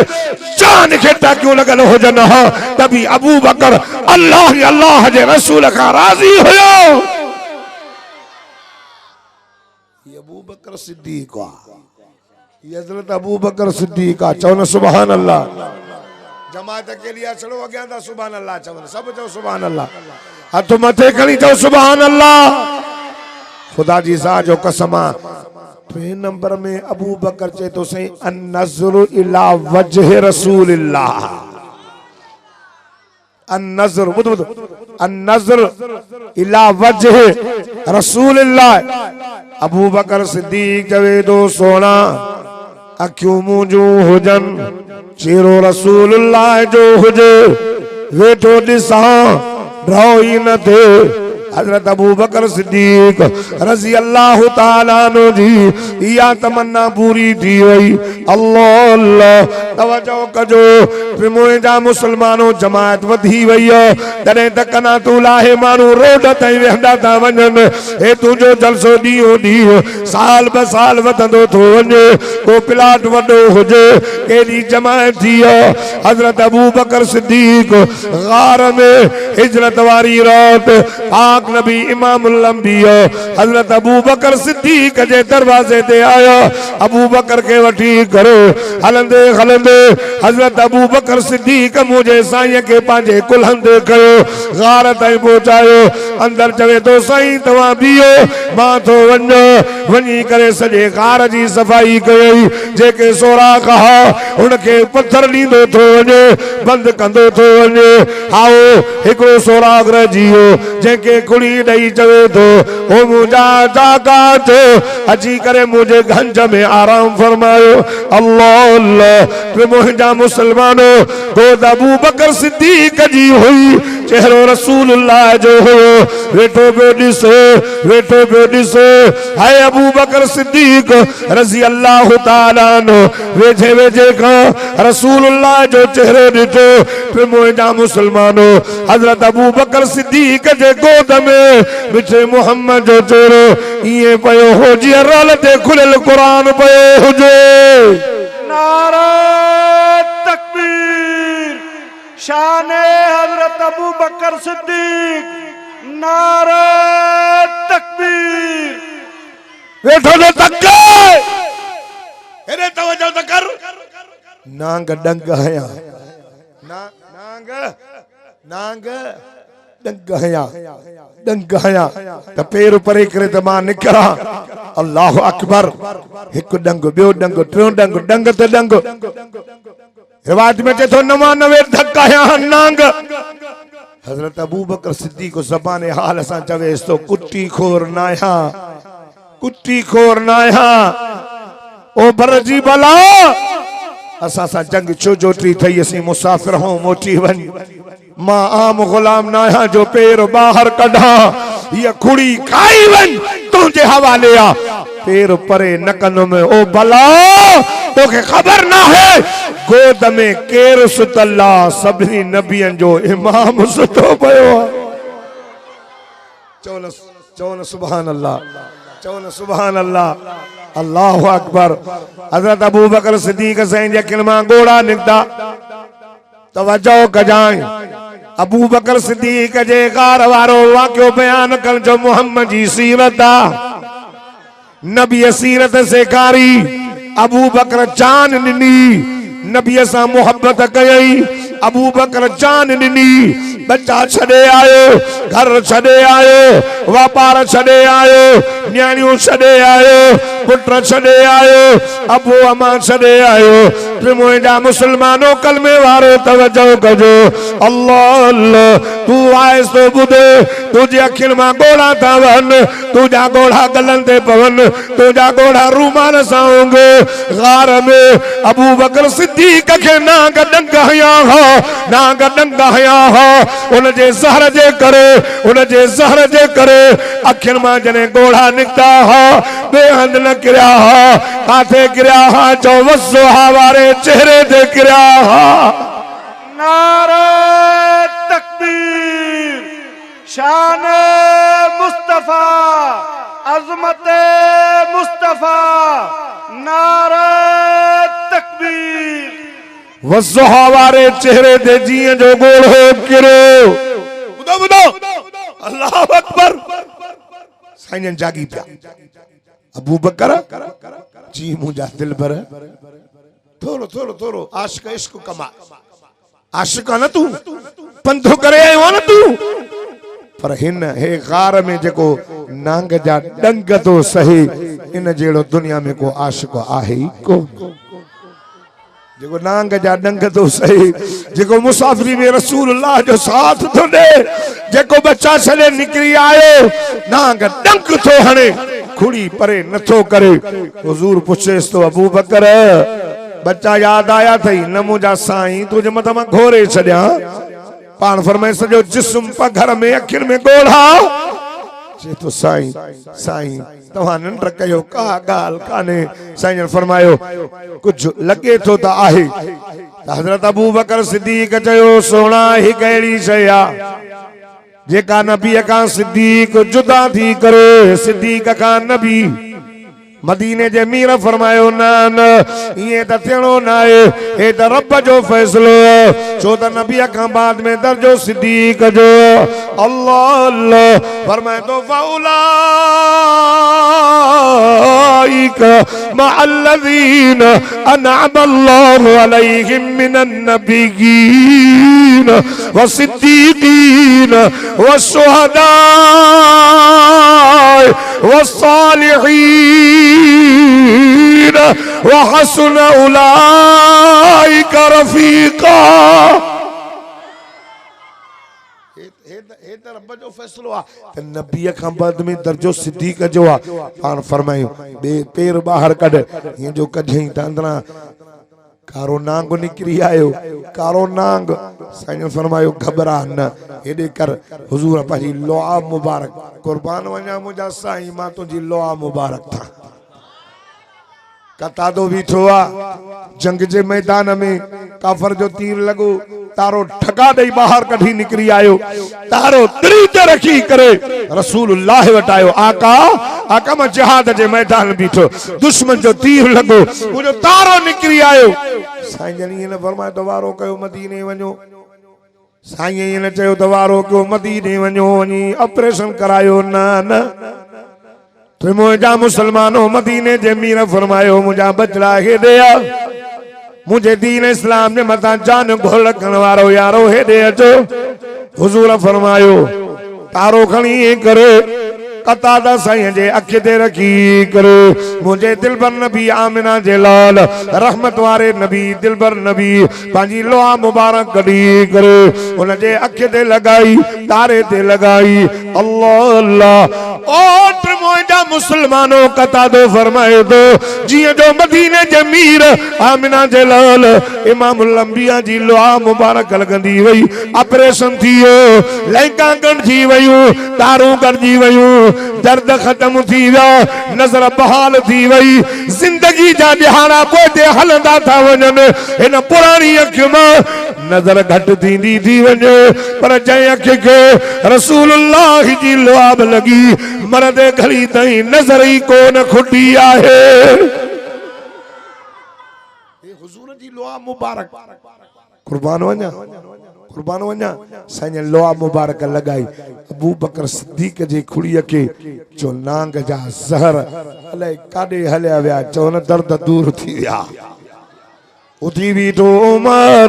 A: जान के टाकियूं लगल हुजन हा, तभी अबू बकर अल्लाह अल्लाह जे रसूल खां राज़ी हुयो। अबू बकर सिद्दीक, ये हजरत अबू बकर सिद्दीक चवनि सुभान अल्लाह। जमात के लिए चलो अॻियां था सुभान अल्लाह चवनि, सब चओ सुभान अल्लाह, हथ मथे खणी चओ सुभान अल्लाह। खुदा जी ज़ात जो कसम आ, 2 नंबर में अबू बकर चए तो सही अन नज़रु इला वजह रसूलिल्लाह। अन-नज़र बुध अन-नज़र इला वजह रसूलिल्लाह। अबू बकर सिद्दीक चवे दो सोना अखियूं मुंहिंजूं हुजन, चेहरो रसूलुल्लाह जो हुजे, वेठो ॾिसां रहो ई न थे। हजरत अबू बकर सिद्दीक रज़ी अल्लाह ताला अन्हु जी इहा तमन्ना पूरी थी वई। अल्लाह अल्लाह तवज्जो कजो, मुंहिंजा मुसलमानों जमात वधी वई तॾहिं त कना तू लाहे माण्हू रोड ताईं वेंदा था वञनि। हे तुंहिंजो जलसो ॾींहों ॾींहुं साल ब साल वधंदो थो वञे। को प्लाट वॾो हुजे, केॾी जमात थी हजरत अबू बकर सिद्दीक गार में हिजरत वारी रात पाक नबी इमामुल अंबिया हजरत अबू बकर सिद्दीक जे दरवाजे ते आया। अबू बकर के वठी करे हलंदे हलंदे हजरत अबू बकर सिद्दीक मुझे साईं के पांजे कुल्हन ते कयो, गार ताईं पहुचायो। अंदर चवे तो साईं तव्हां बीहो, मां थो वञी करे सॼे गार जी सफ़ाई कई। जेके सोराख हा उनखे पत्थर ॾींदो थो वञे, बंदि कंदो थो वञे। आओ हिकिड़ो सोराख रहिजी वियो, जंहिंखे कुड़ी ॾेई चवे थो ओ मुंहिंजा जागात अची करे मुंहिंजे गंज में आराम फरमायो। अल्लाह अल्लाह मुंहिंजा मुसलमानो, गोद अबू बकर सिद्दीक जी हुई चेहरो रसूलुल्लाह जो हो वेठो पियो ॾिसो हाय अबू बकर सिद्दीक रज़ी अल्लाह ताला अन्हु वेझे खां रसूलुल्लाह जो चेहरो ॾिठो फिर मुंहिंजा मुसलमानो हज़रत अबू बकर सिद्दीक जे गोद में मिठे मोहम्मद जो चेहरो ईअं पियो हो जीअं रल ते खुलियल क़ुरान पियो हुजे।
B: नारा तकबीर शान हजरत अबू बकर सिद्दीक नारा तकबीर।
A: वेठो न तके हेरे तवज्जो त कर नांग डंग हया नांग डंग हया त पैर परे करे त मां निकरा अल्लाह अकबर एक डंग बियो डंग टियों डंग डंग ते डंग रिवाज में चे तो 99 धक्का हया नांग। हजरत अबू बकर सिद्दीक को ज़बान हाल सां चवेस तो कुट्टी खोर नाया ओ बरजी बला असा सा जंग छो जोटी थई असी मुसाफिर हो मोटी वन मां आम गुलाम नाया जो पैर बाहर कढा ये खुड़ी खाई वन तुझे हवाले आ पैर परे नकन में ओ बला तोखे खबर ना है गोद में केर सुतल्ला सभी नबियन जो इमाम सुतो पयो। चौन सुभान अल्लाह अल्लाह अकबर। हजरत अबू बकर सिद्दीक साईं जे किलमा गोड़ा निकता तवज्जो कजाई अबू बकर सिद्दीक जे गार वारो वाक्यो बयान कर जो मोहम्मद जी सीरत नबी सीरत सेखारी अबू बकर जान ॾिनी नबी सां मोहब्बत कयई अबू बकर जान ॾिनी बच्चा छॾे आयो घर छॾे आयो वापार छॾे आयो न्याणियूं छॾे आयो पुट छॾे आयो अबू अमा छॾे आयो। मुंहिंजा मुसलमानो कलमे वारो तवज्जो कजो अल्लाह अल्लाह तू आयस तो ॿुधे तुझे अखियुनि मां ॻोढ़ा था वहनि तुझा ॻोढ़ा गलनि ते पवनि तुझा ॻोढ़ा रूमाल सां होंगे गार में अबू बकर सिद्दीक खे नांग डंग हया हो उन जे ज़हर जे करे अखियुनि मां जॾहिं ॻोढ़ा निकिता हा बेहंद न किरिया हा काथे किरिया हा चो वसुहा वारे चेहरे ते किरिया हा।
B: नारा तकबीर शान मुस्तफा अजमत मुस्तफा नारा तकबीर
A: वसुहा वारे चेहरे ते जीअं जो ॻोढ़ो किरियो ॿुधो अल्लाह अकबर साईं जागी पिया अबू बकर जी मुंहिंजा दिल भर थोरो आशिक इश्क कमा आशिक न तू पंधो करे आयो न तू पर हिन हे गार में जेको नांग जा डंग तो सही इन जेड़ो दुनिया में को आशिक आहे को जेको नांग जा डंग तो सही जेको मुसाफिरी में रसूलुल्लाह जो साथ तो दे जेको बच्चा छले निकरी आयो नांग डंग तो हणे खुड़ी परे नथो करे हुजूर पुछेस तो अबू बकर बच्चा याद आया थई न मुंहिंजा साईं तुझे मत मां घोरे छॾिया पाण फरमाए सॼो जिस्म पघर में अखियुनि में ॻोढ़ा जे तो साईं तव्हां निंड कयो का ॻाल्हि कान्हे साईं फरमायो कुझु लॻे थो त आहे हज़रत अबू बकर सिद्दीक चयो सोना ही कहिड़ी शइ आहे जेका नबी का सिद्दीक जुदा थी करे सिद्दीक का नबी मदीने जे मीर फरमायो न ये त थियणो न आहे हे त रब जो फैसलो छो त नबी का बाद में दर्जो सिद्दीक जो अल्लाह अल्लाह फरमाए तो फौलाइक मअल्लज़ीन अनअम अल्लाहु अलैहिम मिनन नबिय्यीन वसिद्दीकीन वशुहदा वस्सालिहीन वहसुन उलाइक रफीका। रब जो फैसलो आ नबी का बाद में दर्जो सिद्दीक जो आ पान फरमायो बे पैर बाहर कढ ये जो कढई त अंदरा कारो नांग निकरी आयो कारो नांग साईं फरमायो घबरा न हेॾे कर हुजूर पंहिंजी लोआ मुबारक कुर्बान वञा मुंहिंजा साईं मां तुंहिंजी लोआ मुबारक था कतादो बीठो आहे जंग जे मैदान में काफर जो तीर लॻो तारो ठका ॾेई ॿाहिरि कढी निकिरी आयो तारो तिरी ते रखी करे रसूलुल्लाह वटि आयो आका आका मां जिहाद जे मैदान बीठो दुश्मन जो तीर लॻो मुंहिंजो तारो निकिरी आयो साईं जन ईअं न फरमायो त वारो कयो मदीने वञो साईं ईअं न चयो त वारो कयो मदीने वञो वञी ऑपरेशन करायो न न मुझा मुसलमानों मदीने जे मीर फरमायो मुझा बचड़ा हेॾे आ मुझे दीन इस्लाम ने मता जान घोल करण वारो यारो हेॾे अचो हुजूर फरमायो तारो खणी करे कतादा साईं जे अख ते रखी करे मुझे दिलबर नबी आमिना जे लाल रहमत वारे नबी दिलबर नबी पंहिंजी लोआ मुबारक कढी करे उन जे अख ते लगाई तारे ते लगाई अल्लाह अल्लाह ओ मुझा मुसलमानों कतादो फरमाए दो जिए जो मदीने जे मीर आमिना जे लाल इमामुल अंबिया जी लोआ मुबारक लगंदी वई ऑपरेशन थियो लैंका गंढी वयूं तारू गंढी वयूं दर्द खत्म थी विया नजर बहाल थी वई जिंदगी जा ॾिहाड़ा पोइ हलंदा था वञनि हिन पुराणी अख मां नजर घटि थींदी थी वञे पर जंहिं अख खे रसूलुल्लाह जी लुआब लगी मरदे घड़ी ताईं नजर ई कोन खुटी आहे हुजूर जी लुआब मुबारक कुर्बान वञा साईं लोआ मुबारक लगाई अबू बकर सिद्दीक जे खुड़ीअ खे जो नांग जा ज़हर अलाए काॾे हलिया विया चो न दर्द दूर थी विया उथी बीठो उमर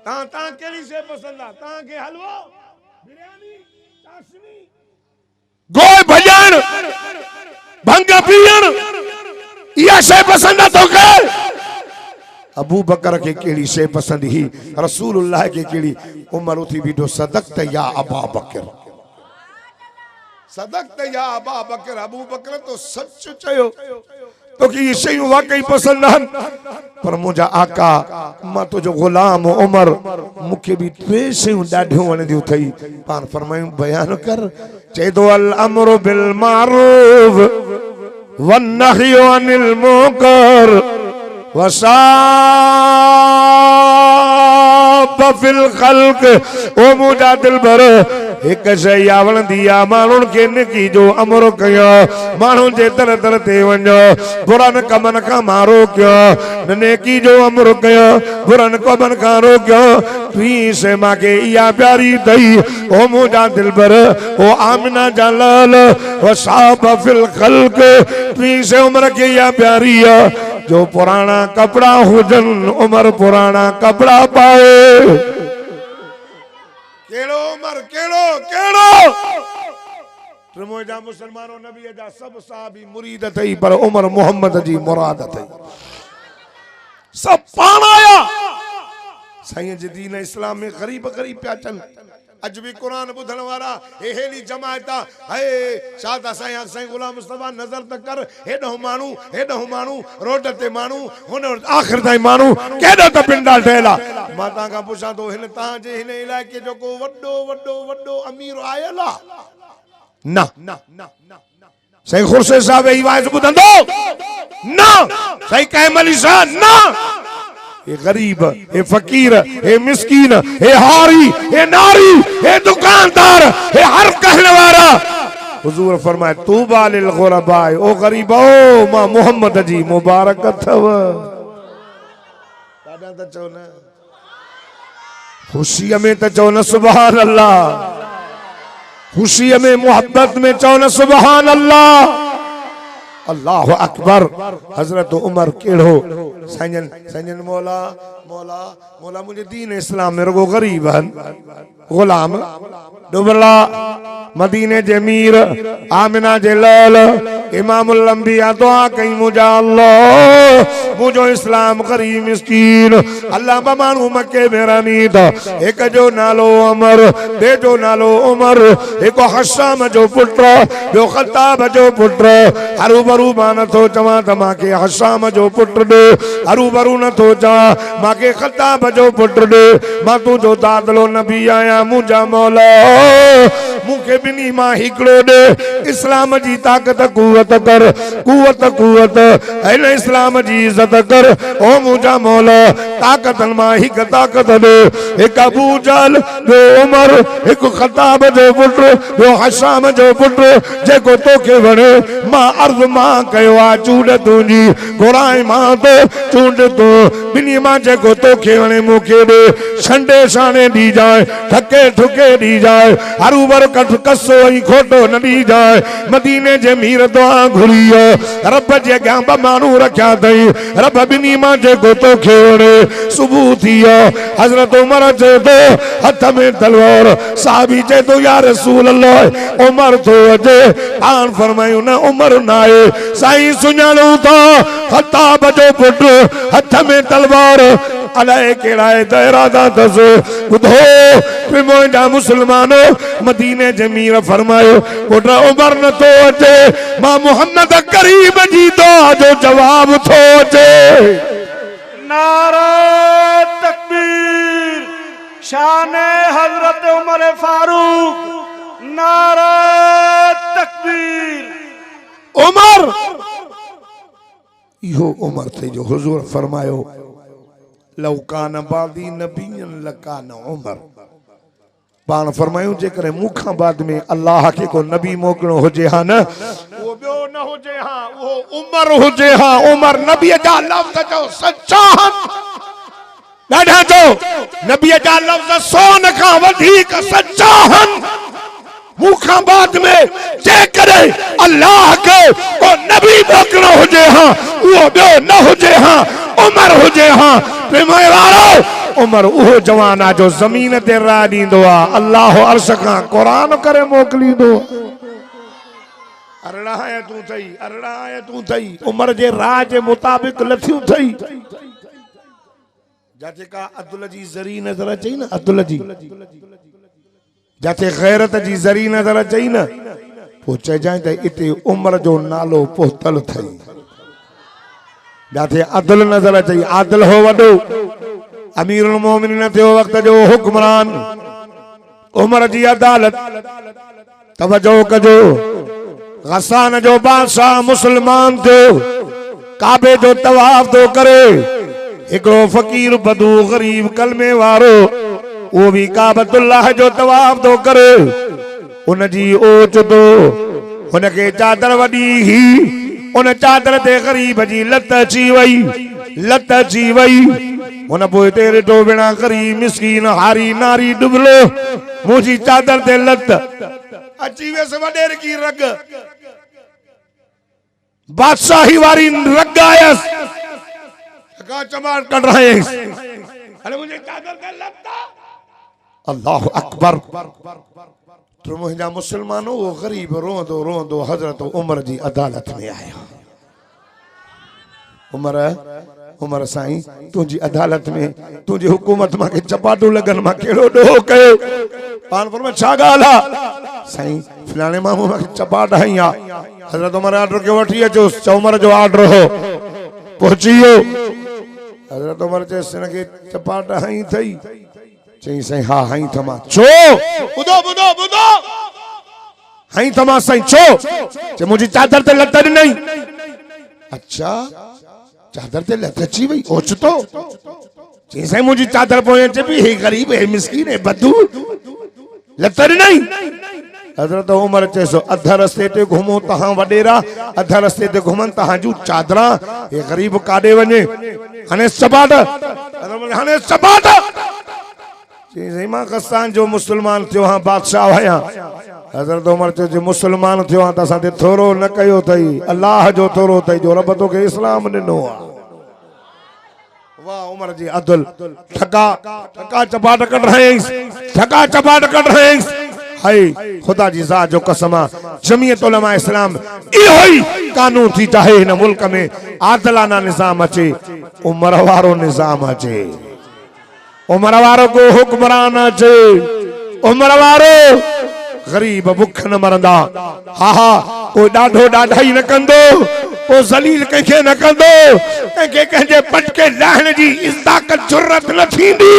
A: तां कहिड़ी शइ पसंदि आहे तव्हांखे हलवो बिरयानी चाशनी गोए भॼण भंग पीअण इहा शइ पसंदि आहे तोखे अबू बकर के केड़ी शे पसंद ही रसूलुल्लाह के केड़ी उमर उथी बीठो सदक़त या अबा बकर सदक़त या अबा बकर अबू बकर तो सच चयो तो कि ये शयूं वाकई पसंद न पर मुझा आका मां तो जो गुलाम उमर मुखे भी टे शयूं ॾाढियूं वणंदियूं थई पान फरमायूं बयान कर चेदो अल अमरु बिल मारूफ वन नहयु अनिल मुनकर वसाब फिल खल्क ओ मुझा दिल भर एक शइ वणंदी आ माण्हुनि खे निकी जो अमर कयो माण्हुनि जे दर दर ते वञो बुरनि कमनि खां मां रोकियो नेकी जो अमर कयो बुरनि कमनि खां रोकियो टी शइ मांखे इहा प्यारी अथई ओ मुझा दिल भर ओ आमिना जा लाल वसाब फिल खल्क टी शइ उमर खे इहा प्यारी आहे जो पुराना कपड़ा हुजन उमर पुराना कपड़ा पाए केड़ो उमर केड़ो केड़ो त्रिमोजा मुसलमानों नबी जा सब साहबी मुरीद थई पर उमर मोहम्मद जी मुराद थई सब पाण आया साईं जी दीन इस्लाम में गरीब गरीब पिया चन अज भी कुरान बुधण वारा हेली जमायत है शादा साईं गुलाम मुस्तफा नजर त कर हेडो मानू रोड ते मानू हुन आखिर ताईं मानू केडो त पिंडा ठेला मां ता का पुछा तो हिन ता जे हिन इलाके जो को वड्डो वड्डो वड्डो अमीर आयला ना साईं खुर्शीद साहब ई वाइस बुधंदो ना साईं कायम अली साहब ना ये गरीब ये फकीर ये मिस्कीन ये हारी ये नारी ये दुकानदार ये हर कहने वाला हुजूर फरमाए तूबा लिल गुरबा ओ गरीब ओ मां मोहम्मद जी मुबारक अथव दादा त चो न खुशी में त चो न सुभान अल्लाह खुशी में मोहब्बत में चो न सुभान अल्लाह अल्लाह अकबर हजरत उमर केड़ो संजन मौला मौला मौला मुझे दीन इस्लाम में रगो गरीब हन गुलाम दुबला मदीने जे मीर आमिना जे लाल इमामुल अंबिया दुआ कई मुझा अल्लाह मुझो इस्लाम करी मिस्कीन अल्लाह बमानू मक्के मेरा नीत एक जो नालो अमर बे जो नालो उमर एक हशाम जो पुत्र बो खत्ताब जो पुत्र हरू बरू मान थो चवा त माके हशाम जो पुत्र दे हरू बरू न थो चवा माके खत्ताब जो पुत्र दे मां तू जो दादलो नबी आया मुझा मौला मुखे बिनी मां हिकड़ो दे इस्लाम जी ताकत कुवत कर कुवत अल इस्लाम जी इज्जत कर ओ मुझा मौला ताकत मां हिक ताकत दे एक अबू जहल बे उमर एक खत्ताब जो पुत्र बो हशाम जो पुत्र जेको तोखे वणे मां अर्ज मां कयो आ चूड तुंजी घुराए मां तो चूड तो बिनी मां जेको तोखे वणे मुखे दे छंडे शाने दी जाए ठके ठुके दी जाए हरू बर कट कसो ई खोटो न दी जाए मदीने जे मीर दुआ घुरी रब जे अॻियां ब माण्हू रखिया अथई रब बिनी मां जेको तोखे वणे सुबुह थी हज़रत उमर चए थो हथ में तलवार साहबी चए थो या रसूल अल्लाह उमर थो अचे पाण फरमायूं न उमर न आहे साईं सुञाणूं था खत्ताब जो पुटु हथ में तलवार अलाए कहिड़ा इरादा अथसि ॿुधो मुंहिंजा मुस्लमानो मदीने जे मीर फरमायो पुट उमर न थो अचे मां मोहम्मद करीम जी दुआ जो जवाब थो अचे
B: नारा तकबीर शान हजरत उमर फारूक नारा तकबीर
A: उमर इहो उमर थे जो हुजूर फरमायो लौकान बादी नबियन लकान उमर पाण फरमायूं जेकरे मुखा बाद में अल्लाह के को नबी मोकणो हुजे हा न वो बियो न हुजे हा वो उमर हुजे हा उमर नबी जा लफ्ज जो सच्चा ॾाढा जो नबी जा लफ्ज सोन खां वधीक सच्चा हन मुखा बाद में जेकरे अल्लाह के को नबी मोकणो हुजे हा वो बियो न हुजे हा उमर हुजे हा प्रेमवारो उमर उहो जवान आ जो जमीन ते राह ॾींदो आ अल्लाह अर्श खां क़ुरान करे मोकिलींदो अरड़ा तूं थई उमर जे राह जे मुताबिक लथियूं थई जाते का अब्दुल जी ज़री नजर अचई न अब्दुल जी जाते गैरत जी ज़री नजर अचई न पोइ चइजांइ त इते उमर जो नालो पोतल थई जाते अदल नजर अचई आदिल हो वडो अमीरुल मोमिनीन थियो वक्त जो हुक्मरान उमर जी अदालत तवज्जो कजो गसान जो बादशाह मुसलमान थियो काबे जो तवाफ तो करे एकड़ो फकीर बदू गरीब कलमे वारो वो भी काबतुल्लाह जो तवाफ तो करे उन जी ओच तो उनके चादर वडी ही उन चादर ते गरीब जी लत अची वई उन पोइ तेरे तो बिना गरीब मिस्कीन हारी नारी डुबलो मुझी चादर ते लत अची वैसे वडेर की रग बादशाही वारी रग आयस का चमाट कट रहे अरे मुझे चादर ते लत अल्लाह अकबर तो मुझा मुसलमानों वो गरीब रोंदो रोंदो हजरत उमर जी अदालत में आया उमर साईं तुझी अदालत में तुझी हुकूमत मां के चपाटू लगन मां केड़ो डो कयो पान पर में छा गाला साईं फलाने मामू मां चपाट हईया हजरत उमर ऑर्डर के वठी अचो उमर जो ऑर्डर हो पहुंचियो हजरत उमर जे सिन के चपाट हई थई चई साईं हा हई थमा छो बुधो हई थमा साईं छो चे मुझी चादर ते लत नहीं अच्छा चादर ते लत अची वई ओचतो चई साईं मुझी चादर पोए चे भी हे गरीब है मिस्कीन है बदू लत नहीं हजरत उमर चेसो अध रस्ते ते घुमो तहां वडेरा अध रस्ते ते घुमन तहां जू चादरा ये गरीब काडे वने हने चपाट मां कस्तान जो मुसलमान थियो हां बादशाह आया हजरत उमर जो मुसलमान थियो हां तसा ते थोरो न कयो थई अल्लाह जो थोरो थई जो रब तो के इस्लाम दिनो वाह उमर जी अदल ठका चपाट कट रहे हाय खुदा जी ज़ात जो कसम जमीयत उलमा इस्लाम इहो ही कानून थी चाहे इन मुल्क में आदलाना निज़ाम अचे उमर वारो निज़ाम अचे उमर वारो को हुक्मरान अचे उमर वारो गरीब बुख न मरंदा हा हा कोई ॾाढो ॾाढाई न कंदो को ज़लील कंहिंखे न कंदो कंहिंखे कंहिंजे पटके लाहिण जी इज़्ताक़त जुर्रत न थींदी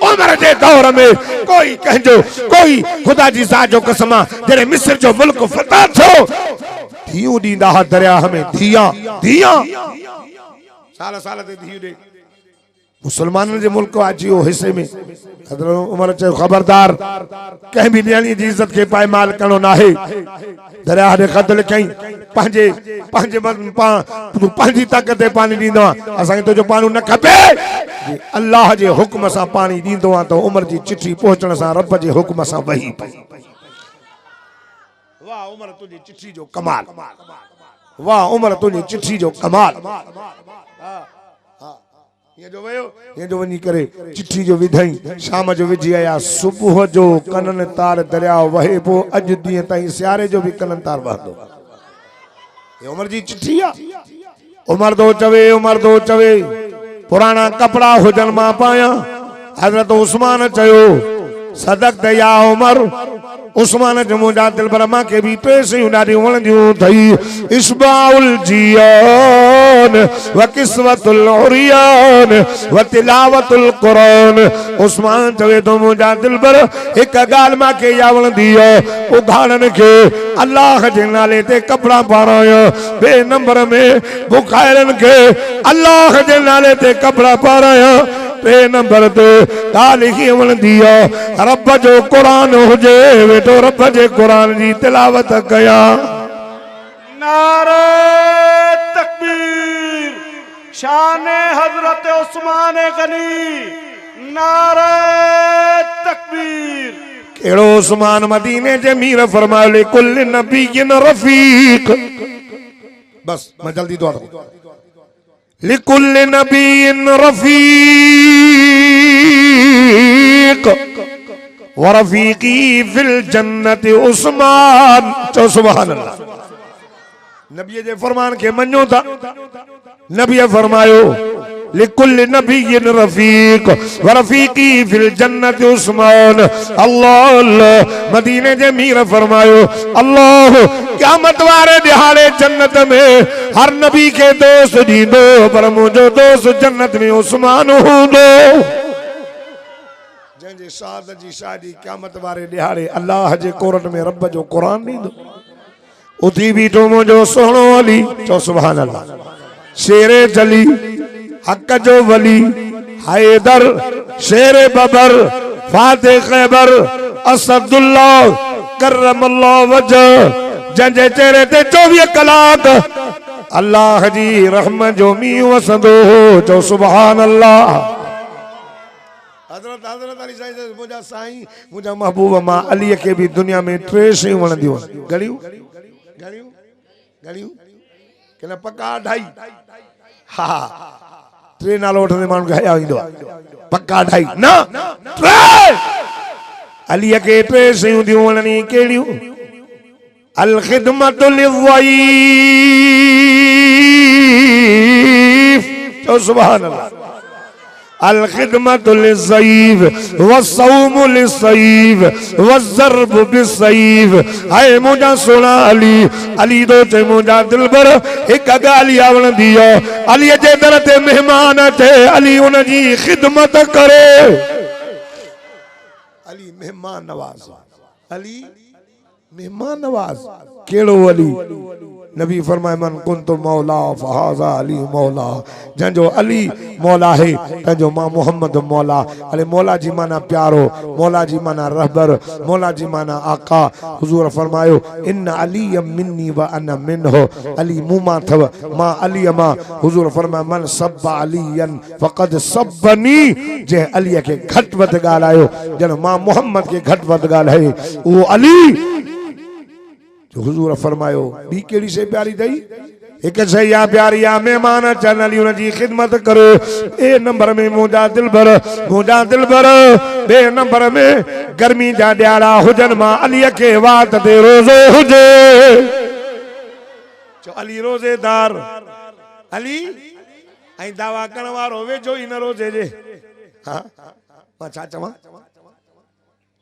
A: उमर जे दौर में कोई कंहिंजो कोई खुदा जी ज़ात जो कसम जॾहिं मिस्र जो मुल्क फतह थियो धियूं ॾींदा हा दरिया में धिया धिया साल साल ते धियूं ॾे मुसलमाननि जे मुल्क अची वियो हिसे में हज़रत उमर चयो खबरदार कंहिं बि न्याणी जी इज़त खे पाएमाल करणो न आहे दरिया ॾे क़त्ल कई पंहिंजी ताक़त ते पानी ॾींदो आहे असांखे तुंहिंजो पाणी न खपे अल्लाह जे हुक्म सां पानी ॾींदो आहे त उमर जी चिठी पहुचण सां रब जे हुक्म सां वही पई वाह उमर तुंहिंजी चिठी जो कमाल वाह उमर तुंहिंजी चिठी जो कमाल ये जो वयो ये जो वनी करे चिट्ठी जो विधई शाम जो विझी आया सुबह जो कनन तार दरिया वहे पो अज दिए ताई सियारे जो भी कनन तार वहदो ये उमर जी चिट्ठी आ उमर दो चवे पुराना कपड़ा हुजन मा पाया हजरत उस्मान चयो सदक दया उमर उस्मान जो मुंजा दिल पर मां के भी पेश ॾाढी वणंदियूं थई इस्बाउल जियान व किस्वतुल उरियान व तिलावतुल कुरान उस्मान चवे तो मुंजा दिल पर एक गाल मां के या वणंदी उघाड़न के अल्लाह जे नाले ते कपड़ा पाराया बे नंबर में बुखारन के अल्लाह जे नाले ते कपड़ा पाराया बे नंबर ते गाल ही वणंदी रब जो कुरान हुजे वेठो रब जे कुरान जी तिलावत कया
B: नारे तकबीर शान हजरत उस्मान गनी नारे तकबीर
A: केड़ो उस्मान मदीने जे मीर फरमायो कुल नबीयन रफीक बस मैं जल्दी दुआ लिकुल नबीयन रफीक वरफीकी फिल जन्नत उस्मान चो सुभान अल्लाह नबी जे फरमान के मन्यो था नबी फरमायो लिकुल नबीयन रफीक वरफीकी फिल जन्नत उस्मान अल्लाह अल्लाह मदीने जे मीर फरमायो अल्लाह क़यामत वारे दिहाड़े जन्नत में हर नबी के दोस्त दींदो पर मुझो दोस्त जन्नत में उस्मान हूंदो जंहिंजे शहादत जी शादी क़यामत वारे दिहाड़े अल्लाह जे कोरट में रब जो कुरान ॾींदो उथी बीठो मुंहिंजो सुहिणो अली चओ सुभान अल्लाह शेरे जली हक जो वली हैदर शेरे बबर फाते खैबर असदुल्लाह करमल्लाह वजह जंहिंजे चेहरे ते 24 कलाक अल्लाह जी रहमत जो मींहुं वसंदो चओ सुभान अल्लाह हज़रत अली साईं मुंहिंजा साईं मुंहिंजा महबूब मां अली के भी दुनिया में 3 शयूं वणंदियूं घड़ियूं घड़ियूं घड़ियूं के न पक्का ढाई हा 3 नालो वठंदे माण्हू खे हया ईंदो आहे पक्का ढाई न 3 अली के 3 शयूं दियूं वणनी कहिड़ियूं अल खिदमतु लिज़्ज़ईफ़ चओ सुभान अल्लाह अल खिदमतु लिज़्ज़ईफ़ वस्सौमु लिस्सईफ़ वज़्ज़र्बु बिस्सईफ़ हाय मुंहिंजा सोना अली अली दो चे मुंहिंजा दिलबर हिक ॻाल्हि इहा वणंदी आहे अलीअ जे दर ते महिमान अचे अली उन जी खिदमत करे अली मेहमान नवाज़ अली मेहमान नवाज केड़ो अली नबी फरमाए मन कुंतु मौला फहाजा अली मौला जंजो अली मौला है तंजो मां मोहम्मद मौला अले मौला जी माना प्यारो मौला जी माना रहबर मौला जी माना आका हुजूर फरमायो इन अली मिन्नी व अना मिन्हो अली मुमा थव मां अली मा हुजूर फरमाए मन सब अलीयन फक़द सबनी जे अली के घट वध गालायो जन मां मोहम्मद के घट वध गालाए वो अली जो हुजूर फरमायो बी केड़ी से प्यारी थई एक सैया प्यारिया मेहमान अचन अली उनकी खिदमत करो। ए नंबर में मुंहिंजा दिलबर बे नंबर में गर्मी जा ॾियारा हुजन मां अलीअ खे वात ते रोज़ो हुजे। चो अली रोज़ेदार अली ऐं दावा करण वारो वेझो ई न रोज़े जे। हाँ मां छा चवां?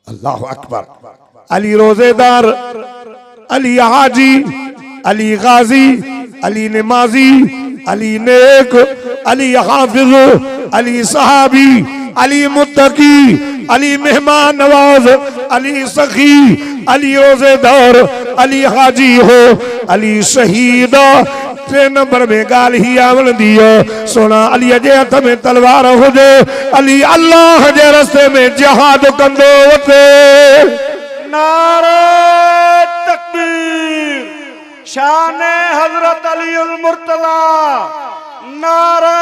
A: अल्लाहु अकबर। अली रोज़ेदार, अली हाजी, अली गाजी, अली नमाजी, अली नेक, अली हाफिज, अली सहाबी, अली मुत्तकी, अली मेहमान नवाज, अली सखी, अली रोज़ेदार, अली हाजी हो, अली शहीद। 3 नंबर में गाल ही आवंदी है सोना अली जे हथ में तलवार हुजे। अली अल्लाह जे रस्ते में जिहाद कंदो वते।
B: नारे तकबीर, शान हजरत अली उल मुर्तला। नारे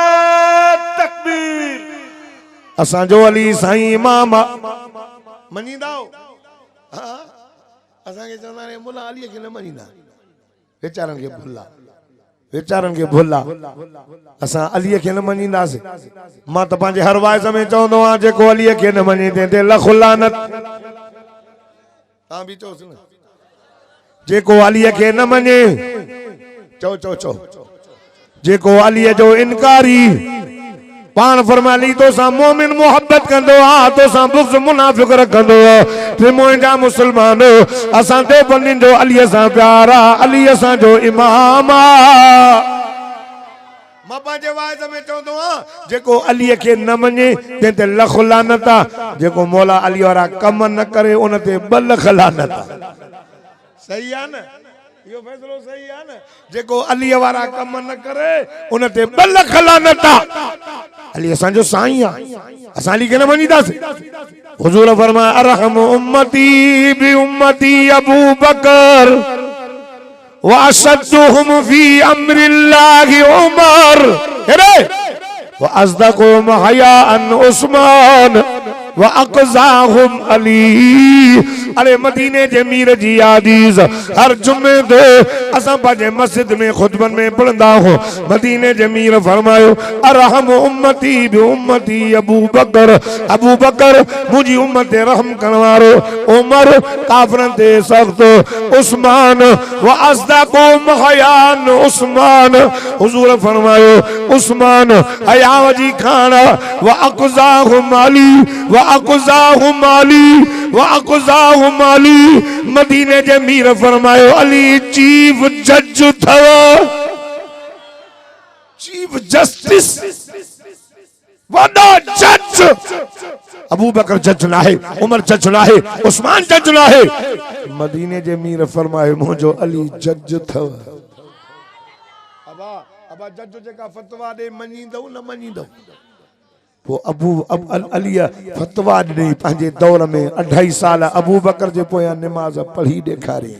B: तकबीर।
A: असांजो अली साईं इमाम मञींदा हाँ असांखे चवंदा आहिनि मुला अलीअ खे न मञींदा। वीचारनि खे भुला असां अलीअ खे न मञींदासीं। मां त पंहिंजे हर वाइज़ में चवंदो आहियां जेको अलीअ खे न मञे तंहिंते लख लानत। तव्हां बि चओसि न जेको अलीअ खे न मञे चओ चओ चओ जेको अलीअ जो इनकारी पान फरमाली तो सा मोमिन मोहब्बत कंदो आ तो सा बुग़्ज़ मुनाफिक रखंदो आ। ते मोजा मुसलमान असां ते बनिन जो अली सा प्यारा अली असां जो इमाम आ। मां पंहिंजे वाइज़ में चवंदो आ जेको अलीअ खे न मञे तंहिंते लख लानत आ। जेको मौला अली वारा कम न करे उन ते 2 लख लानत आ। सही आ न? यो फैसलो सही है ना? जेको अली वारा कम न करे उन ते 2 लख लानत आ। अली असां जो साईं आ, असां अली के न मञीदासीं। हुजूर फरमाया अरहम उम्मती बि उम्मती अबू बकर व अशद्दुहुम फी अम्रिल्लाहि उमर व अस्दक़ुहुम हयाअन उस्मान व अक़ज़ाहुम अली। अरे मदीने जे मीर जी आदीज़ हर जुमे दे असां पंहिंजे मस्जिद में खुतबन में पढ़ंदा हो। मदीने जे मीर फरमायो अरहम उम्मती बि उम्मती अबू बकर मुंहिंजी उम्मत ते रहम करण वारो, उमर काफ़िरनि ते सख्त, उस्मान व अस्दक़ुहुम हयान उस्मान। हुजूर फरमायो उस्मान हया जी खान व अक़ज़ाहुम अली व अक़ज़ाहुम अली व अक़ज़ाहुम अली। मदीने जे मीर फरमायो अली चीफ जज थव, चीफ जस्टिस वडा जज। अबू बकर जज नाहे, उमर जज नाहे, उस्मान जज नाहे। मदीने जे मीर फरमायो मुंहिंजो अली जज थव। अबा जज जेका फतवा दे मञींदो न मञींदो वो अली फतवा ॾिनी पंहिंजे दौर में 2.5 साल अबू बकर जे पोयां निमाज़ पढ़ी ॾेखारी,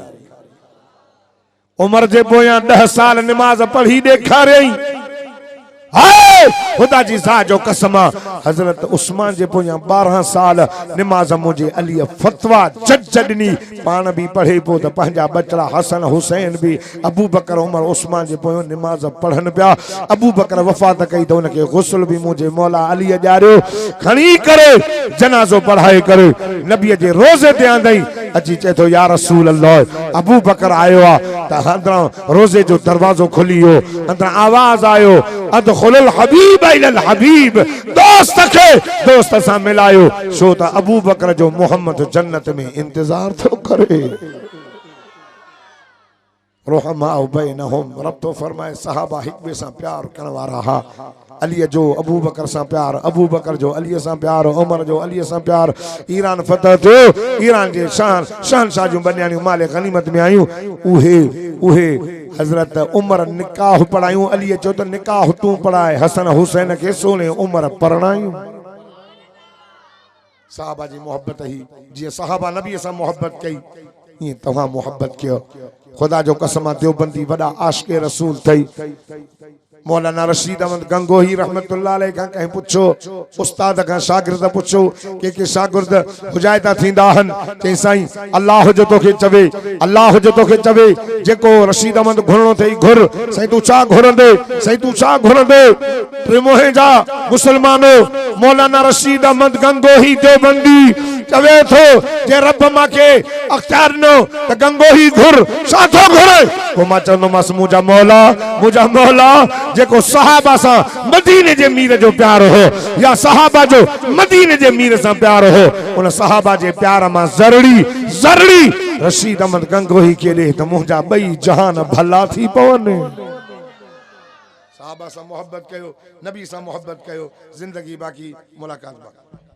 A: उमर जे पोयां 10 साल निमाज़ पढ़ी ॾेखारियई। हाय खुदा जी ज़ात जो कसम हजरत उस्मान जे पोयां 12 साल निमाज़ मुझे अली फतवा जज ॾिनी। पान भी पढ़े पो त पंहिंजा बचड़ा हसन हुसैन भी अबू बकर उमर उस्मान जे पोयां निमाज़ पढ़न पिया। अबू बकर वफ़ात कई त उनके गुस्ल भी मुझे मौला अली ॾियारियो, खणी करे जनाज़ो पढ़ाए करे नबी जे रोज़े ते आंदई। अची चए तो या रसूल अल्लाह अबू बकर आयो आ त अंदरां रोज़े जो दरवाज़ो खुली वियो, अंदरां आवाज़ आयो अदखुल हबीब इल हबीब, दोस्त के दोस्त सां मिलायो छो त अबू बकर जो मोहम्मद जन्नत में इंतजार थो करे। रहमा बैनहुम, रब तो फरमाए सहाबा हिक ॿिए सां प्यार करण वारा हा। अली जो अबू बकर सां प्यार, अबू बकर जो अली सां प्यार, उमर जो अली सां प्यार। ईरान फतह थियो, ईरान जे शहनशाह जूं बनियानियूं माले गनीमत में आयूं। उहे हजरत उमर निकाह पढ़ायूं। अली चयो त निकाह तूं पढ़ाए, हसन हुसैन के सोने उमर पढ़ायूं। साहबा जी मोहब्बत ही जी साहबा नबी सां मोहब्बत कई ये तव्हां मोहब्बत कयो। खुदा जो कसम देवबंदी वडा आशिक़ रसूल थई। मौलाना रशीद अहमद गंगोही रहमतुल्लाह अलैह खां कहीं पुछो उस्ताद खां शागिर्द पुछो के शागिर्द हुजायता थींदा हन चई साईं अल्लाह जो तोखे चवे अल्लाह जो तोखे चवे जेको रशीद अहमद घुरणो थई घुर साईं तू छा घुरंदे साईं तू छा घुरंदे प्रेमोहे जा मुसलमानो मौलाना रशीद अहमद गंगोही देवबंदी चवे थो जे रब माके अख्तियार नो त गंगोही घुर छा थो घुरे को मां चवंदोमांसि मुंहिंजा मौला जेको सहाबा सां मदीने जे मीर जो प्यार हो या सहाबा जो मदीने जे मीर सां प्यार हो उन सहाबा जे प्यार मां ज़रड़ी रशीद अहमद गंगोही के ॾे त मुंहिंजा ॿई जहान भला थी पवनि सहाबा सां मोहब्बत कयो नबी सां मोहब्बत कयो जिंदगी बाक़ी मुलाकात बाक़ी